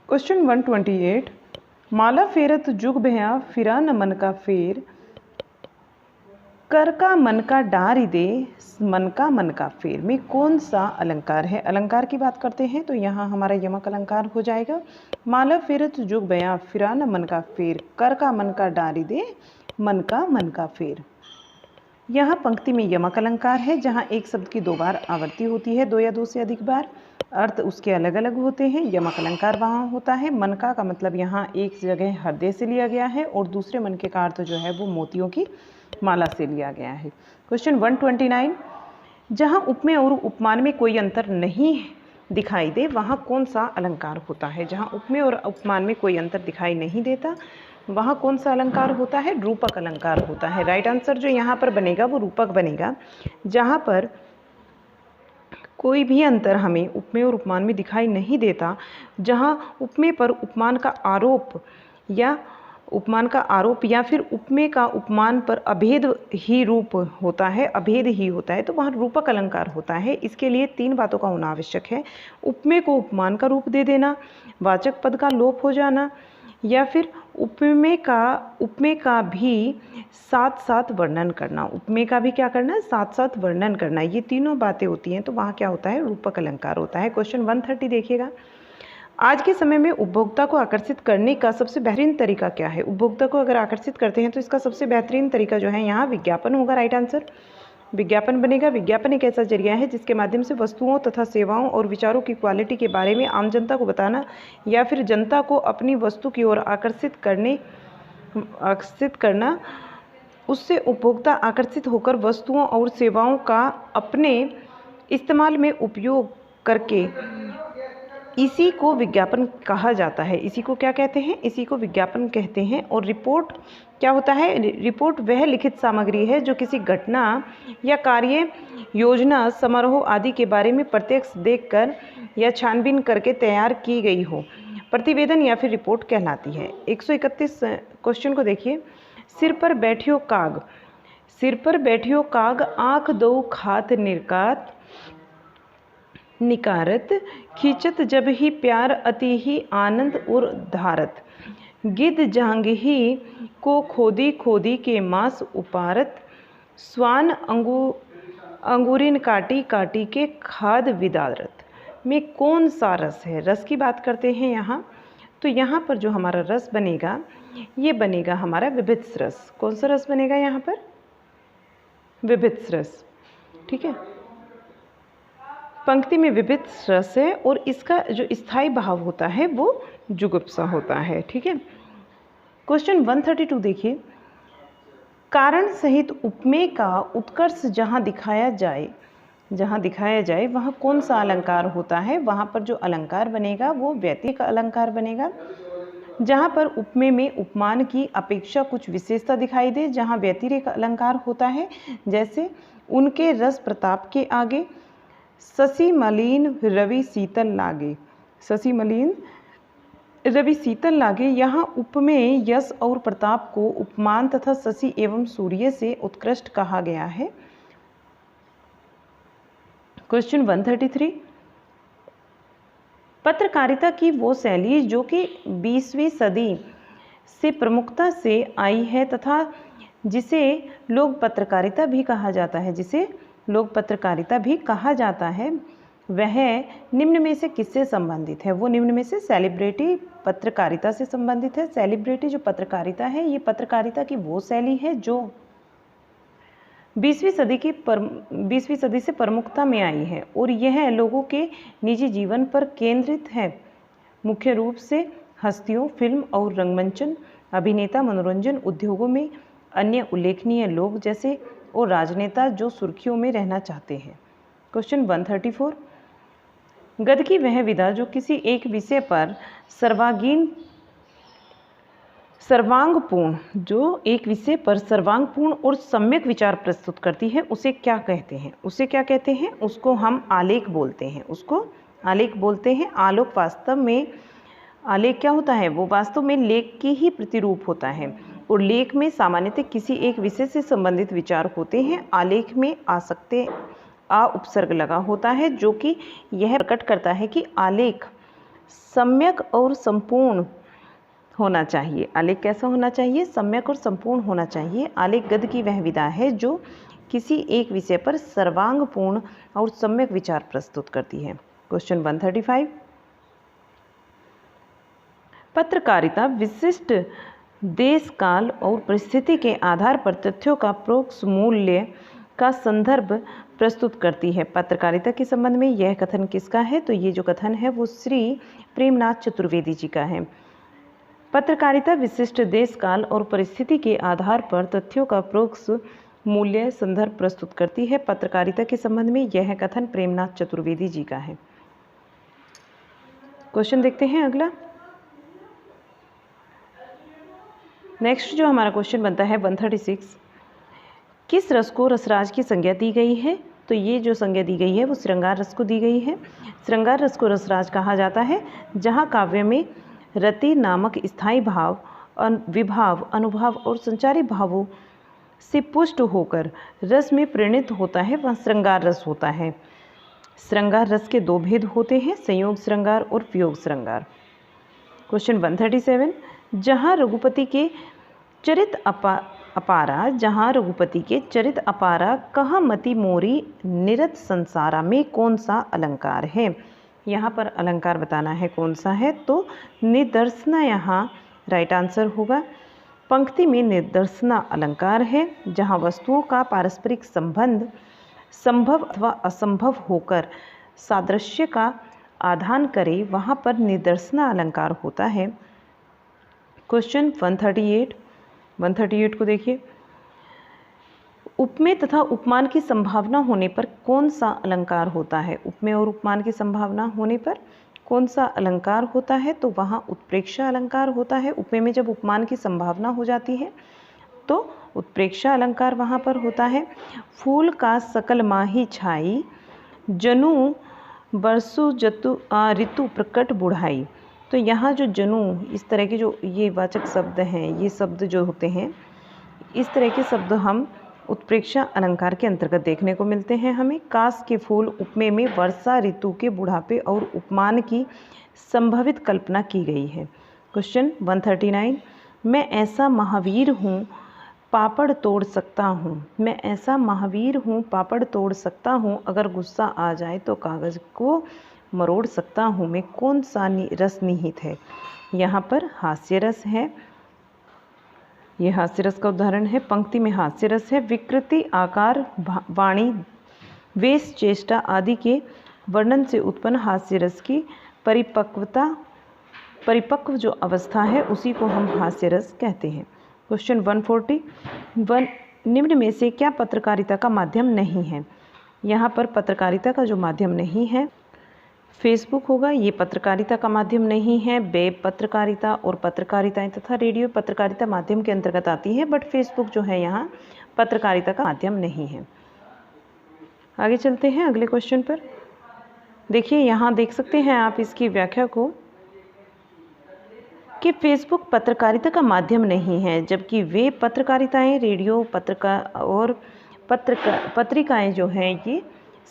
क्वेश्चन 128। माला फेरत जुग भया फिरा न मन का फेर, कर का मन का डारी दे मन का फेर में कौन सा अलंकार है? अलंकार की बात करते हैं तो यहाँ हमारा यमक अलंकार हो जाएगा। माला फेरत जुग भया फिरा न मन का फेर, कर का मन का डारी दे मन का फेर। यहाँ पंक्ति में यमक अलंकार है जहाँ एक शब्द की 2 बार आवृत्ति होती है, 2 या 2 से अधिक बार, अर्थ उसके अलग अलग होते हैं। यमक अलंकार वहाँ होता है। मन का मतलब यहाँ एक जगह हृदय से लिया गया है और दूसरे मन के का अर्थ जो है वो मोतियों की माला से लिया गया है। क्वेश्चन 129। जहाँ उपमेय और उपमान में कोई अंतर नहीं दिखाई दे वहाँ कौन सा अलंकार होता है? जहाँ उपमेय और उपमान में कोई अंतर दिखाई नहीं देता वहाँ कौन सा अलंकार होता है? रूपक अलंकार होता है। राइट आंसर जो यहाँ पर बनेगा वो रूपक बनेगा। जहाँ पर कोई भी अंतर हमें उपमेय और उपमान में दिखाई नहीं देता, जहाँ उपमेय पर उपमान का आरोप या फिर उपमेय का उपमान पर अभेद ही रूप होता है, अभेद ही होता है, तो वहाँ रूपक अलंकार होता है। इसके लिए 3 बातों का होना आवश्यक है। उपमेय को उपमान का रूप दे देना, वाचक पद का लोप हो जाना, या फिर उपमेय का भी साथ साथ वर्णन करना। उपमेय का भी क्या करना है? साथ साथ वर्णन करना। ये तीनों बातें होती हैं तो वहाँ क्या होता है? रूपक अलंकार होता है। क्वेश्चन 130 देखिएगा। आज के समय में उपभोक्ता को आकर्षित करने का सबसे बेहतरीन तरीका क्या है? उपभोक्ता को अगर आकर्षित करते हैं तो इसका सबसे बेहतरीन तरीका जो है यहाँ विज्ञापन होगा। राइट आंसर विज्ञापन बनेगा। विज्ञापन एक ऐसा जरिया है जिसके माध्यम से वस्तुओं तथा सेवाओं और विचारों की क्वालिटी के बारे में आम जनता को बताना या फिर जनता को अपनी वस्तु की ओर आकर्षित करना, उससे उपभोक्ता आकर्षित होकर वस्तुओं और सेवाओं का अपने इस्तेमाल में उपयोग करके, इसी को विज्ञापन कहा जाता है। इसी को क्या कहते हैं? इसी को विज्ञापन कहते हैं। और रिपोर्ट क्या होता है? रिपोर्ट वह लिखित सामग्री है जो किसी घटना या कार्य योजना समारोह आदि के बारे में प्रत्यक्ष देखकर या छानबीन करके तैयार की गई हो, प्रतिवेदन या फिर रिपोर्ट कहलाती है। 131 क्वेश्चन को देखिए। सिर पर बैठियो काग आँख दो खात निर्कात, निकारत खींचत जब ही प्यार अति ही आनंद और धारत, गिद्ध जांग ही को खोदी खोदी के मांस उपारत, स्वान अंगूरिन काटी काटी के खाद विदारत में कौन सा रस है? रस की बात करते हैं यहाँ, तो यहाँ पर जो हमारा रस बनेगा ये बनेगा हमारा विभित्स रस। कौन सा रस बनेगा यहाँ पर? विभित्स रस। ठीक है, पंक्ति में विभित्स रस है और इसका जो स्थायी भाव होता है वो जुगुप्सा होता है। ठीक है, क्वेश्चन 132 देखिए। कारण सहित उपमेय का उत्कर्ष जहाँ दिखाया जाए वहाँ कौन सा अलंकार होता है? वहाँ पर जो अलंकार बनेगा वो व्यतिरिक्त अलंकार बनेगा। जहाँ पर उपमेय में उपमान की अपेक्षा कुछ विशेषता दिखाई दे, जहाँ व्यतिरिक्त अलंकार होता है, जैसे उनके रस प्रताप के आगे शशि मलिन रवि शीतल लागे, शशि मलिन रवि शीतल लागे। यहाँ उपमेय यश और प्रताप को उपमान तथा शशि एवं सूर्य से उत्कृष्ट कहा गया है। क्वेश्चन 133। पत्रकारिता की वो शैली जो कि 20वीं सदी से प्रमुखता से आई है तथा जिसे लोक पत्रकारिता भी कहा जाता है, वह निम्न में से किससे संबंधित है? वो निम्न में से सेलिब्रिटी पत्रकारिता से संबंधित है। सेलिब्रिटी जो पत्रकारिता है ये पत्रकारिता की वो शैली है जो 20वीं सदी से प्रमुखता में आई है और यह लोगों के निजी जीवन पर केंद्रित है, मुख्य रूप से हस्तियों, फिल्म और रंगमंचन, अभिनेता, मनोरंजन उद्योगों में अन्य उल्लेखनीय लोग जैसे और राजनेता जो सुर्खियों में रहना चाहते हैं। क्वेश्चन 134, गद्य की वह विधा जो किसी एक विषय पर सर्वांगपूर्ण और सम्यक विचार प्रस्तुत करती है, उसे क्या कहते हैं? उसको हम आलेख बोलते हैं। आलेख क्या होता है? वो वास्तव में लेख की ही प्रतिरूप होता है और लेख में सामान्यतः किसी एक विषय से संबंधित विचार होते हैं। आलेख में उपसर्ग लगा होता है जो कि यह प्रकट करता है कि आलेख सम्यक और संपूर्ण होना चाहिए। आलेख कैसा होना चाहिए? सम्यक और संपूर्ण होना चाहिए। आलेख गद्य की वह विधा है जो किसी एक विषय पर सर्वांगपूर्ण और सम्यक विचार प्रस्तुत करती है। क्वेश्चन 135, पत्रकारिता विशिष्ट देश, काल और परिस्थिति के आधार पर तथ्यों का प्रोक्ष मूल्य का संदर्भ प्रस्तुत करती है। पत्रकारिता के संबंध में यह कथन किसका है? तो ये जो कथन है वो श्री प्रेमनाथ चतुर्वेदी जी का है। पत्रकारिता विशिष्ट देश, काल और परिस्थिति के आधार पर तथ्यों का प्रोक्ष मूल्य संदर्भ प्रस्तुत करती है। पत्रकारिता के संबंध में यह कथन प्रेमनाथ चतुर्वेदी जी का है। क्वेश्चन देखते हैं अगला। नेक्स्ट जो हमारा क्वेश्चन बनता है 136, किस रस को रसराज की संज्ञा दी गई है? तो ये जो संज्ञा दी गई है वो श्रृंगार रस को दी गई है। श्रृंगार रस को रसराज कहा जाता है जहाँ काव्य में रति नामक स्थायी भाव, विभाव, अनुभाव और संचारी भावों से पुष्ट होकर रस में परिणत होता है, वह श्रृंगार रस होता है। श्रृंगार रस के दो भेद होते हैं, संयोग श्रृंगार और वियोग श्रृंगार। क्वेश्चन 137, जहाँ रघुपति के चरित अपारा कह मति मोरी निरत संसारा में कौन सा अलंकार है? यहाँ पर अलंकार बताना है कौन सा है, तो निदर्शना यहाँ राइट आंसर होगा। पंक्ति में निदर्शना अलंकार है। जहाँ वस्तुओं का पारस्परिक संबंध संभव अथवा असंभव होकर सादृश्य का आधान करे वहाँ पर निदर्शना अलंकार होता है। क्वेश्चन 138 को देखिए, उपमेय तथा उपमान की संभावना होने पर कौन सा अलंकार होता है? उपमेय और उपमान की संभावना होने पर कौन सा अलंकार होता है? तो वहाँ उत्प्रेक्षा अलंकार होता है। उपमेय में जब उपमान की संभावना हो जाती है तो उत्प्रेक्षा अलंकार वहाँ पर होता है। फूल का सकल माही छाई, जनु बरसु जतु ऋतु प्रकट बुढ़ाई। तो यहाँ जो जनु, इस तरह के जो ये वाचक शब्द हैं, ये शब्द जो होते हैं, इस तरह के शब्द हम उत्प्रेक्षा अलंकार के अंतर्गत देखने को मिलते हैं हमें। कास के फूल उपमेय में वर्षा ऋतु के बुढ़ापे और उपमान की संभवित कल्पना की गई है। क्वेश्चन 139, मैं ऐसा महावीर हूँ पापड़ तोड़ सकता हूँ, अगर गुस्सा आ जाए तो कागज़ को मरोड़ सकता हूँ में कौन सा रस निहित है? यहाँ पर हास्य रस है। ये हास्य रस का उदाहरण है। पंक्ति में हास्य रस है। विकृति, आकार, वाणी, वेश, चेष्टा आदि के वर्णन से उत्पन्न हास्य रस की परिपक्व जो अवस्था है उसी को हम हास्य रस कहते हैं। क्वेश्चन 141, निम्न में से क्या पत्रकारिता का माध्यम नहीं है? यहाँ पर पत्रकारिता का जो माध्यम नहीं है फेसबुक होगा, ये पत्रकारिता का माध्यम नहीं है। वेब पत्रकारिता और पत्रकारिताएं तथा रेडियो पत्रकारिता माध्यम के अंतर्गत आती है, बट फेसबुक जो है यहाँ पत्रकारिता का माध्यम नहीं है। आगे चलते हैं अगले क्वेश्चन पर। देखिए यहाँ देख सकते हैं आप इसकी व्याख्या को कि फेसबुक पत्रकारिता का माध्यम नहीं है, जबकि वेब पत्रकारिताएं, रेडियो पत्रिकाएं जो हैं ये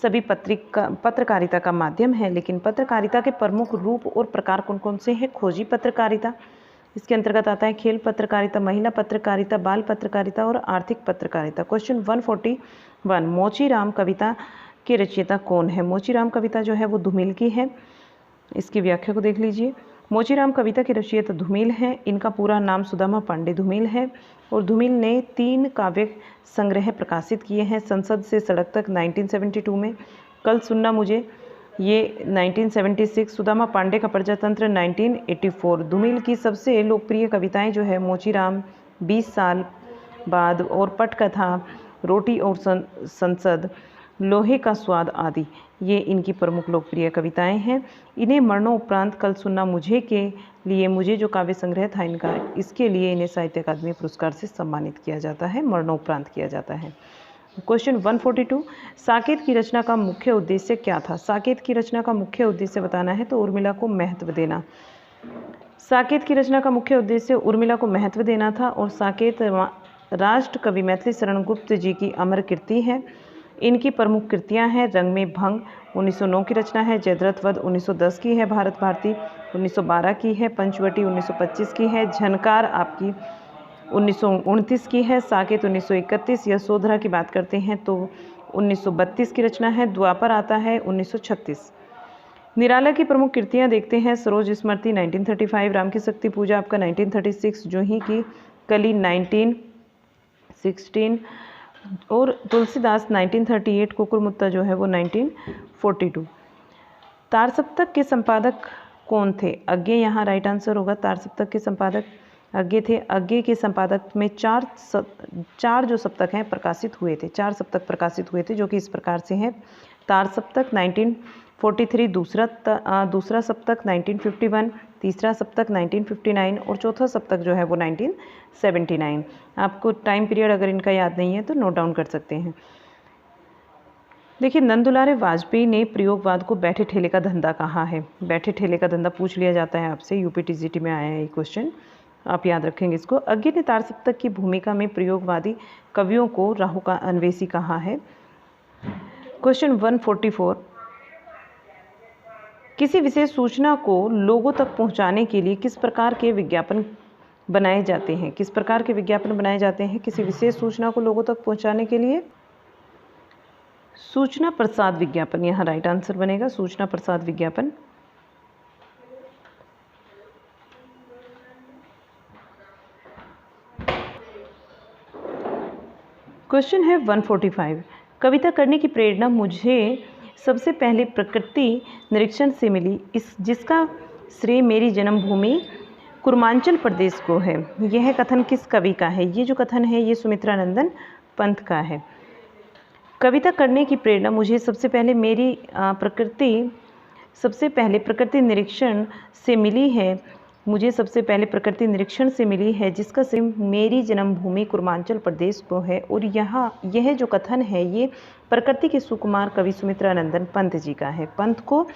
सभी पत्रकारिता का माध्यम है। लेकिन पत्रकारिता के प्रमुख रूप और प्रकार कौन कौन से हैं? खोजी पत्रकारिता, इसके अंतर्गत आता है खेल पत्रकारिता, महिला पत्रकारिता, बाल पत्रकारिता और आर्थिक पत्रकारिता। क्वेश्चन 141, मोचीराम कविता के रचयिता कौन है? मोचीराम कविता जो है वो धूमिल की है। इसकी व्याख्या को देख लीजिए। मोचीराम कविता के रचयिता धूमिल हैं। इनका पूरा नाम सुदामा पांडे धूमिल है और धूमिल ने 3 काव्य संग्रह प्रकाशित किए हैं। संसद से सड़क तक 1972 में, कल सुनना मुझे ये 1976, सुदामा पांडे का प्रजातंत्र 1984। धूमिल की सबसे लोकप्रिय कविताएं जो है मोचीराम, 20 साल बाद और पटकथा, रोटी और संसद, लोहे का स्वाद आदि, ये इनकी प्रमुख लोकप्रिय कविताएं हैं। इन्हें मरणोपरांत कल सुनना मुझे के लिए, मुझे जो काव्य संग्रह था इनका, इसके लिए इन्हें साहित्य अकादमी पुरस्कार से सम्मानित किया जाता है, मरणोपरांत किया जाता है। क्वेश्चन 142, साकेत की रचना का मुख्य उद्देश्य क्या था? साकेत की रचना का मुख्य उद्देश्य बताना है तो उर्मिला को महत्व देना। साकेत की रचना का मुख्य उद्देश्य उर्मिला को महत्व देना था और साकेत राष्ट्र कवि मैथिली शरण गुप्त जी की अमर कीर्ति है। इनकी प्रमुख कृतियां हैं रंग में भंग 1909 की रचना है, जयद्रथ वध 1910 की है, भारत भारती 1912 की है, पंचवटी 1925 की है, झनकार आपकी 1929 की है, साकेत 1931, यशोधरा की बात करते हैं तो 1932 की रचना है, द्वापर आता है 1936। निराला की प्रमुख कृतियां देखते हैं, सरोज स्मृति 1935, राम की शक्ति पूजा आपका 1936, जूही की कली 1916 और तुलसीदास 1938, कुकुरमुत्ता जो है वो 1942। तार सप्तक के संपादक कौन थे? अज्ञे यहाँ राइट आंसर होगा। तार सप्तक के संपादक अज्ञे थे। अज्ञे के संपादक में चार जो सप्तक हैं प्रकाशित हुए थे, 4 सप्तक प्रकाशित हुए थे जो कि इस प्रकार से हैं। तार सप्तक 1943, दूसरा सप्तक 1951, तीसरा सप्तक 1959 और चौथा सप्तक जो है वो 1979। आपको टाइम पीरियड अगर इनका याद नहीं है तो नोट डाउन कर सकते हैं। देखिए, नंदुलारे वाजपेयी ने प्रयोगवाद को बैठे ठेले का धंधा कहा है। बैठे ठेले का धंधा पूछ लिया जाता है आपसे, यूपीटीजीटी में आया है ये क्वेश्चन, आप याद रखेंगे इसको। अज्ञे ने तार सप्तक की भूमिका में प्रयोगवादी कवियों को राहु का अन्वेषी कहा है। क्वेश्चन 144, किसी विशेष सूचना को लोगों तक पहुंचाने के लिए किस प्रकार के विज्ञापन बनाए जाते हैं? किस प्रकार के विज्ञापन बनाए जाते हैं किसी विशेष सूचना को लोगों तक पहुंचाने के लिए? सूचना प्रसाद विज्ञापन यहाँ राइट आंसर बनेगा, सूचना प्रसाद विज्ञापन। क्वेश्चन है 145, कविता करने की प्रेरणा मुझे सबसे पहले प्रकृति निरीक्षण से मिली, जिसका श्रेय मेरी जन्मभूमि कुर्मांचल प्रदेश को है। यह कथन किस कवि का है? ये जो कथन है ये सुमित्रानंदन पंत का है। कविता करने की प्रेरणा मुझे सबसे पहले प्रकृति निरीक्षण से मिली है, मुझे सबसे पहले प्रकृति निरीक्षण से मिली है, जिसका श्रेय मेरी जन्मभूमि कुर्मांचल प्रदेश को है। और यह जो कथन है ये प्रकृति के सुकुमार कवि सुमित्रानंदन पंत जी का है। पंत को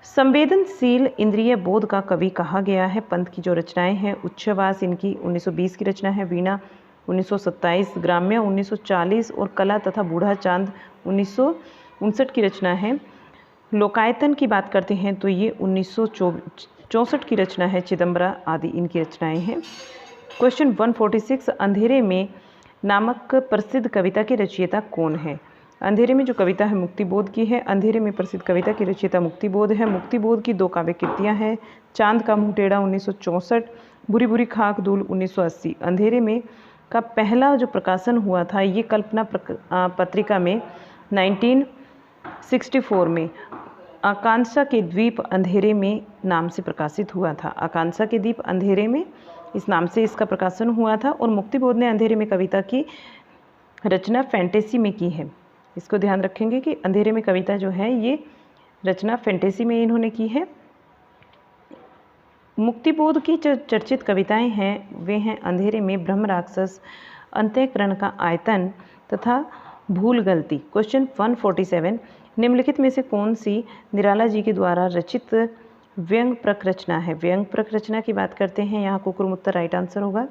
संवेदनशील इंद्रिय बोध का कवि कहा गया है। पंत की जो रचनाएं हैं, उच्छ्वास इनकी 1920 की रचना है, वीणा 1927, ग्राम्य 1940 और कला तथा बूढ़ा चांद 1959 की रचना है। लोकायतन की बात करते हैं तो ये 1964 की रचना है, चिदम्बरा आदि इनकी रचनाएं हैं। क्वेश्चन 146, अंधेरे में नामक प्रसिद्ध कविता के रचयिता कौन है? अंधेरे में जो कविता है मुक्तिबोध की है। अंधेरे में प्रसिद्ध कविता की रचयिता मुक्तिबोध है। मुक्तिबोध की 2 काव्य कृतियाँ हैं, चांद का मुँह टेढ़ा 1964, बुरी बुरी खाक धूल 1980। अंधेरे में का पहला जो प्रकाशन हुआ था ये कल्पना पत्रिका में 1964 में आकांक्षा के द्वीप अंधेरे में नाम से प्रकाशित हुआ था। आकांक्षा के द्वीप अंधेरे में इस नाम से इसका प्रकाशन हुआ था। और मुक्तिबोध ने अंधेरे में कविता की रचना फैंटेसी में की है। इसको ध्यान रखेंगे कि अंधेरे में कविता जो है ये रचना फैंटेसी में इन्होंने की है। मुक्तिबोध की जो चर्चित कविताएं हैं वे हैं अंधेरे में ब्रह्म राक्षस, अंतःकरण का आयतन तथा भूल गलती। क्वेश्चन 147, निम्नलिखित में से कौन सी निराला जी के द्वारा रचित व्यंग प्रक रचना है? व्यंग प्रक रचना की बात करते हैं, यहाँ कुकुरमुत्ता राइट आंसर होगा।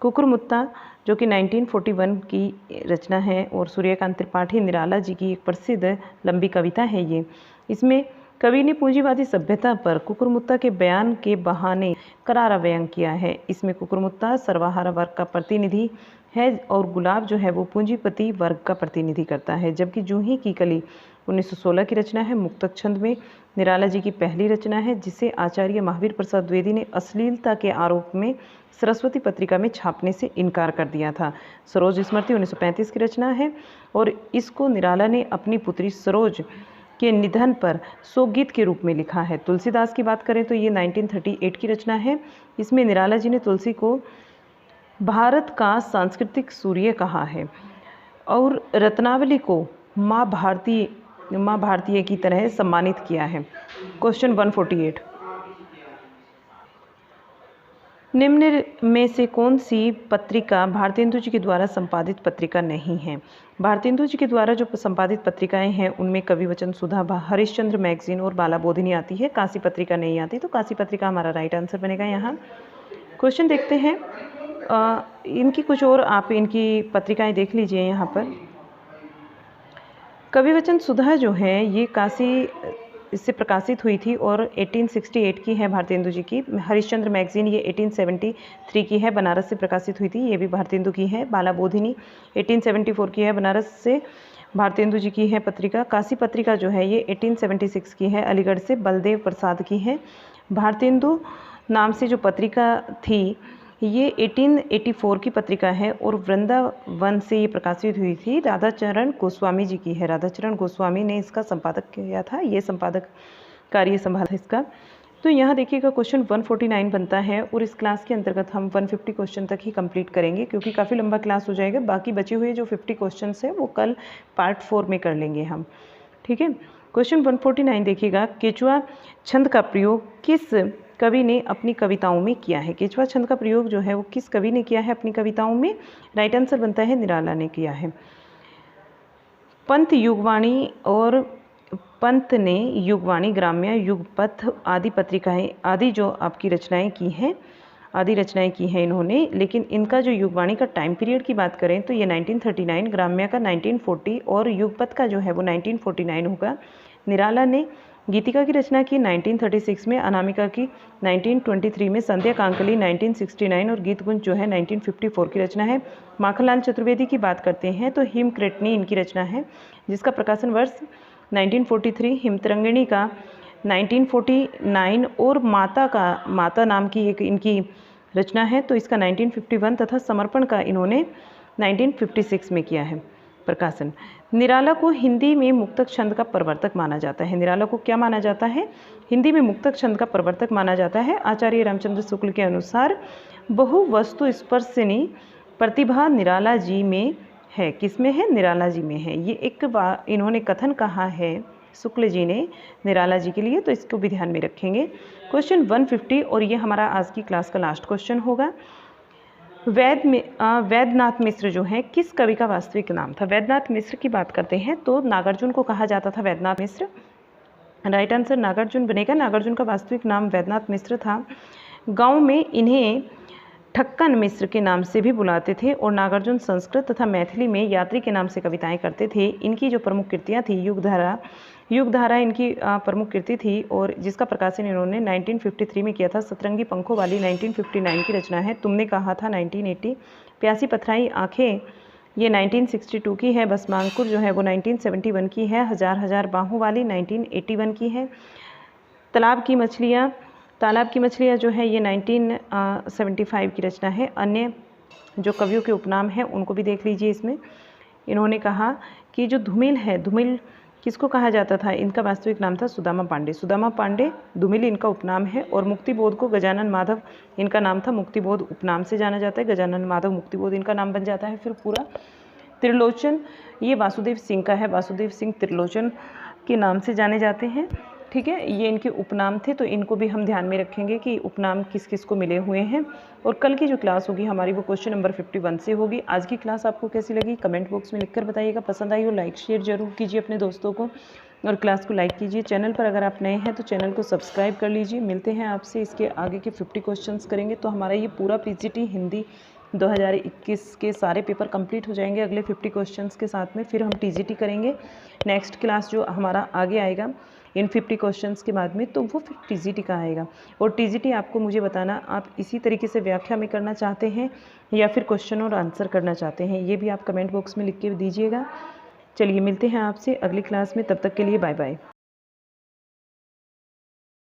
कुकुरमुत्ता जो कि 1941 की रचना है और सूर्यकांत त्रिपाठी निराला जी की एक प्रसिद्ध लंबी कविता है ये। इसमें कवि ने पूंजीवादी सभ्यता पर कुकुरमुत्ता के बयान के बहाने करारा व्यंग किया है। इसमें कुकुरमुत्ता सर्वहारा वर्ग का प्रतिनिधि है और गुलाब जो है वो पूंजीपति वर्ग का प्रतिनिधि करता है। जबकि जूही की कली 1916 की रचना है। मुक्तक छंद में निराला जी की पहली रचना है, जिसे आचार्य महावीर प्रसाद द्विवेदी ने अश्लीलता के आरोप में सरस्वती पत्रिका में छापने से इनकार कर दिया था। सरोज स्मृति 1935 की रचना है और इसको निराला ने अपनी पुत्री सरोज के निधन पर शोक गीत के रूप में लिखा है। तुलसीदास की बात करें तो ये 1938 की रचना है। इसमें निराला जी ने तुलसी को भारत का सांस्कृतिक सूर्य कहा है और रत्नावली को माँ भारतीय की तरह सम्मानित किया है। क्वेश्चन 148, निम्न में से कौन सी पत्रिका भारतेंदु जी के द्वारा संपादित पत्रिका नहीं है? भारतेंदु जी के द्वारा जो संपादित पत्रिकाएं हैं उनमें कवि वचन सुधा, हरिश्चंद्र मैगजीन और बाला बोधिनी आती है। काशी पत्रिका नहीं आती, तो काशी पत्रिका हमारा राइट आंसर बनेगा यहाँ। क्वेश्चन देखते हैं, इनकी कुछ और आप इनकी पत्रिकाएं देख लीजिए। यहाँ पर कवि वचन सुधा जो है ये काशी इससे प्रकाशित हुई थी और 1868 की है भारतेंदु जी की। हरिश्चंद्र मैगजीन ये 1873 की है, बनारस से प्रकाशित हुई थी, ये भी भारतेंदु की है। बाला बोधिनी 1874 की है, बनारस से भारतेंदु जी की है पत्रिका। काशी पत्रिका जो है ये 1876 की है, अलीगढ़ से बलदेव प्रसाद की है। भारतेंदु नाम से जो पत्रिका थी ये 1884 की पत्रिका है और वृंदावन से ये प्रकाशित हुई थी। राधाचरण गोस्वामी जी की है, राधाचरण गोस्वामी ने इसका संपादक किया था, ये संपादक कार्य संभाला इसका। तो यहाँ देखिएगा क्वेश्चन 149 बनता है और इस क्लास के अंतर्गत हम 150 क्वेश्चन तक ही कंप्लीट करेंगे, क्योंकि काफ़ी लंबा क्लास हो जाएगा। बाकी बचे हुए जो 50 क्वेश्चन है वो कल पार्ट 4 में कर लेंगे हम, ठीक है। क्वेश्चन 149 देखिएगा, केचुआ छंद का प्रयोग किस कवि ने अपनी कविताओं में किया है? केचुआ छंद का प्रयोग जो है वो किस कवि ने किया है अपनी कविताओं में? राइट आंसर बनता है निराला ने किया है। पंत युगवाणी और पंत ने युगवाणी, ग्राम्य, युगपथ आदि पत्रिकाएं आदि जो आपकी रचनाएं की हैं, आदि रचनाएं की हैं इन्होंने। लेकिन इनका जो युगवाणी का टाइम पीरियड की बात करें तो ये 1939, ग्राम्य का 1940 और युगपथ का जो है वो 1949 होगा। निराला ने गीतिका की रचना की 1936 में, अनामिका की 1923 में, संध्या कांकली 1969 और गीत गुंज जो है 1954 की रचना है। माखनलाल चतुर्वेदी की बात करते हैं तो हिमकृतनी इनकी रचना है, जिसका प्रकाशन वर्ष 1943, हिमतरंगिणी का 1949 और माता नाम की एक इनकी रचना है तो इसका 1951 तथा समर्पण का इन्होंने 1956 में किया है प्रकाशन। निराला को हिंदी में मुक्तक छंद का प्रवर्तक माना जाता है। निराला को क्या माना जाता है? हिंदी में मुक्तक छंद का प्रवर्तक माना जाता है। आचार्य रामचंद्र शुक्ल के अनुसार बहु वस्तु स्पर्शिनी प्रतिभा निराला जी में है। किसमें है? निराला जी में है। ये एक इन्होंने कथन कहा है शुक्ल जी ने निराला जी के लिए, तो इसको भी ध्यान में रखेंगे। क्वेश्चन 150 और ये हमारा आज की क्लास का लास्ट क्वेश्चन होगा। वैद्यनाथ मिश्र जो है किस कवि का वास्तविक नाम था? वैद्यनाथ मिश्र की बात करते हैं तो नागार्जुन को कहा जाता था वैद्यनाथ मिश्र। राइट आंसर नागार्जुन बनेगा। नागार्जुन का वास्तविक नाम वैद्यनाथ मिश्र था। गांव में इन्हें ठक्कन मिश्र के नाम से भी बुलाते थे और नागार्जुन संस्कृत तथा मैथिली में यात्री के नाम से कविताएं करते थे। इनकी जो प्रमुख कृतियां थी युगधारा इनकी प्रमुख कृति थी और जिसका प्रकाशन इन्होंने 1953 में किया था। सतरंगी पंखों वाली 1959 की रचना है। तुमने कहा था 1980। प्यासी पथराई आंखें ये 1962 की है। भस्मांकुर जो है वो 1971 की है। हजार हजार बाहों वाली 1981 की है। तालाब की मछलियाँ जो है ये 1975 की रचना है। अन्य जो कवियों के उपनाम हैं उनको भी देख लीजिए। इसमें इन्होंने कहा कि जो धूमिल है, धूमिल किसको कहा जाता था? इनका वास्तविक नाम था सुदामा पांडे। सुदामा पांडे धूमिल इनका उपनाम है। और मुक्तिबोध को गजानन माधव इनका नाम था। मुक्तिबोध उपनाम से जाना जाता है। गजानन माधव मुक्तिबोध इनका नाम बन जाता है। फिर पूरा त्रिलोचन ये वासुदेव सिंह का है। वासुदेव सिंह त्रिलोचन के नाम से जाने जाते हैं। ठीक है, ये इनके उपनाम थे, तो इनको भी हम ध्यान में रखेंगे कि उपनाम किस किस को मिले हुए हैं। और कल की जो क्लास होगी हमारी वो क्वेश्चन नंबर 51 से होगी। आज की क्लास आपको कैसी लगी कमेंट बॉक्स में लिखकर बताइएगा। पसंद आई हो लाइक शेयर जरूर कीजिए अपने दोस्तों को और क्लास को लाइक कीजिए। चैनल पर अगर आप नए हैं तो चैनल को सब्सक्राइब कर लीजिए। मिलते हैं आपसे इसके आगे के 50 क्वेश्चन करेंगे तो हमारा ये पूरा पीजीटी हिंदी 2021 के सारे पेपर कंप्लीट हो जाएंगे अगले 50 क्वेश्चंस के साथ में। फिर हम टीजीटी करेंगे। नेक्स्ट क्लास जो हमारा आगे आएगा इन 50 क्वेश्चंस के बाद में, तो वो फिर टीजीटी का आएगा। और टीजीटी आपको मुझे बताना आप इसी तरीके से व्याख्या में करना चाहते हैं या फिर क्वेश्चन और आंसर करना चाहते हैं, ये भी आप कमेंट बॉक्स में लिख के दीजिएगा। चलिए मिलते हैं आपसे अगली क्लास में, तब तक के लिए बाय बाय।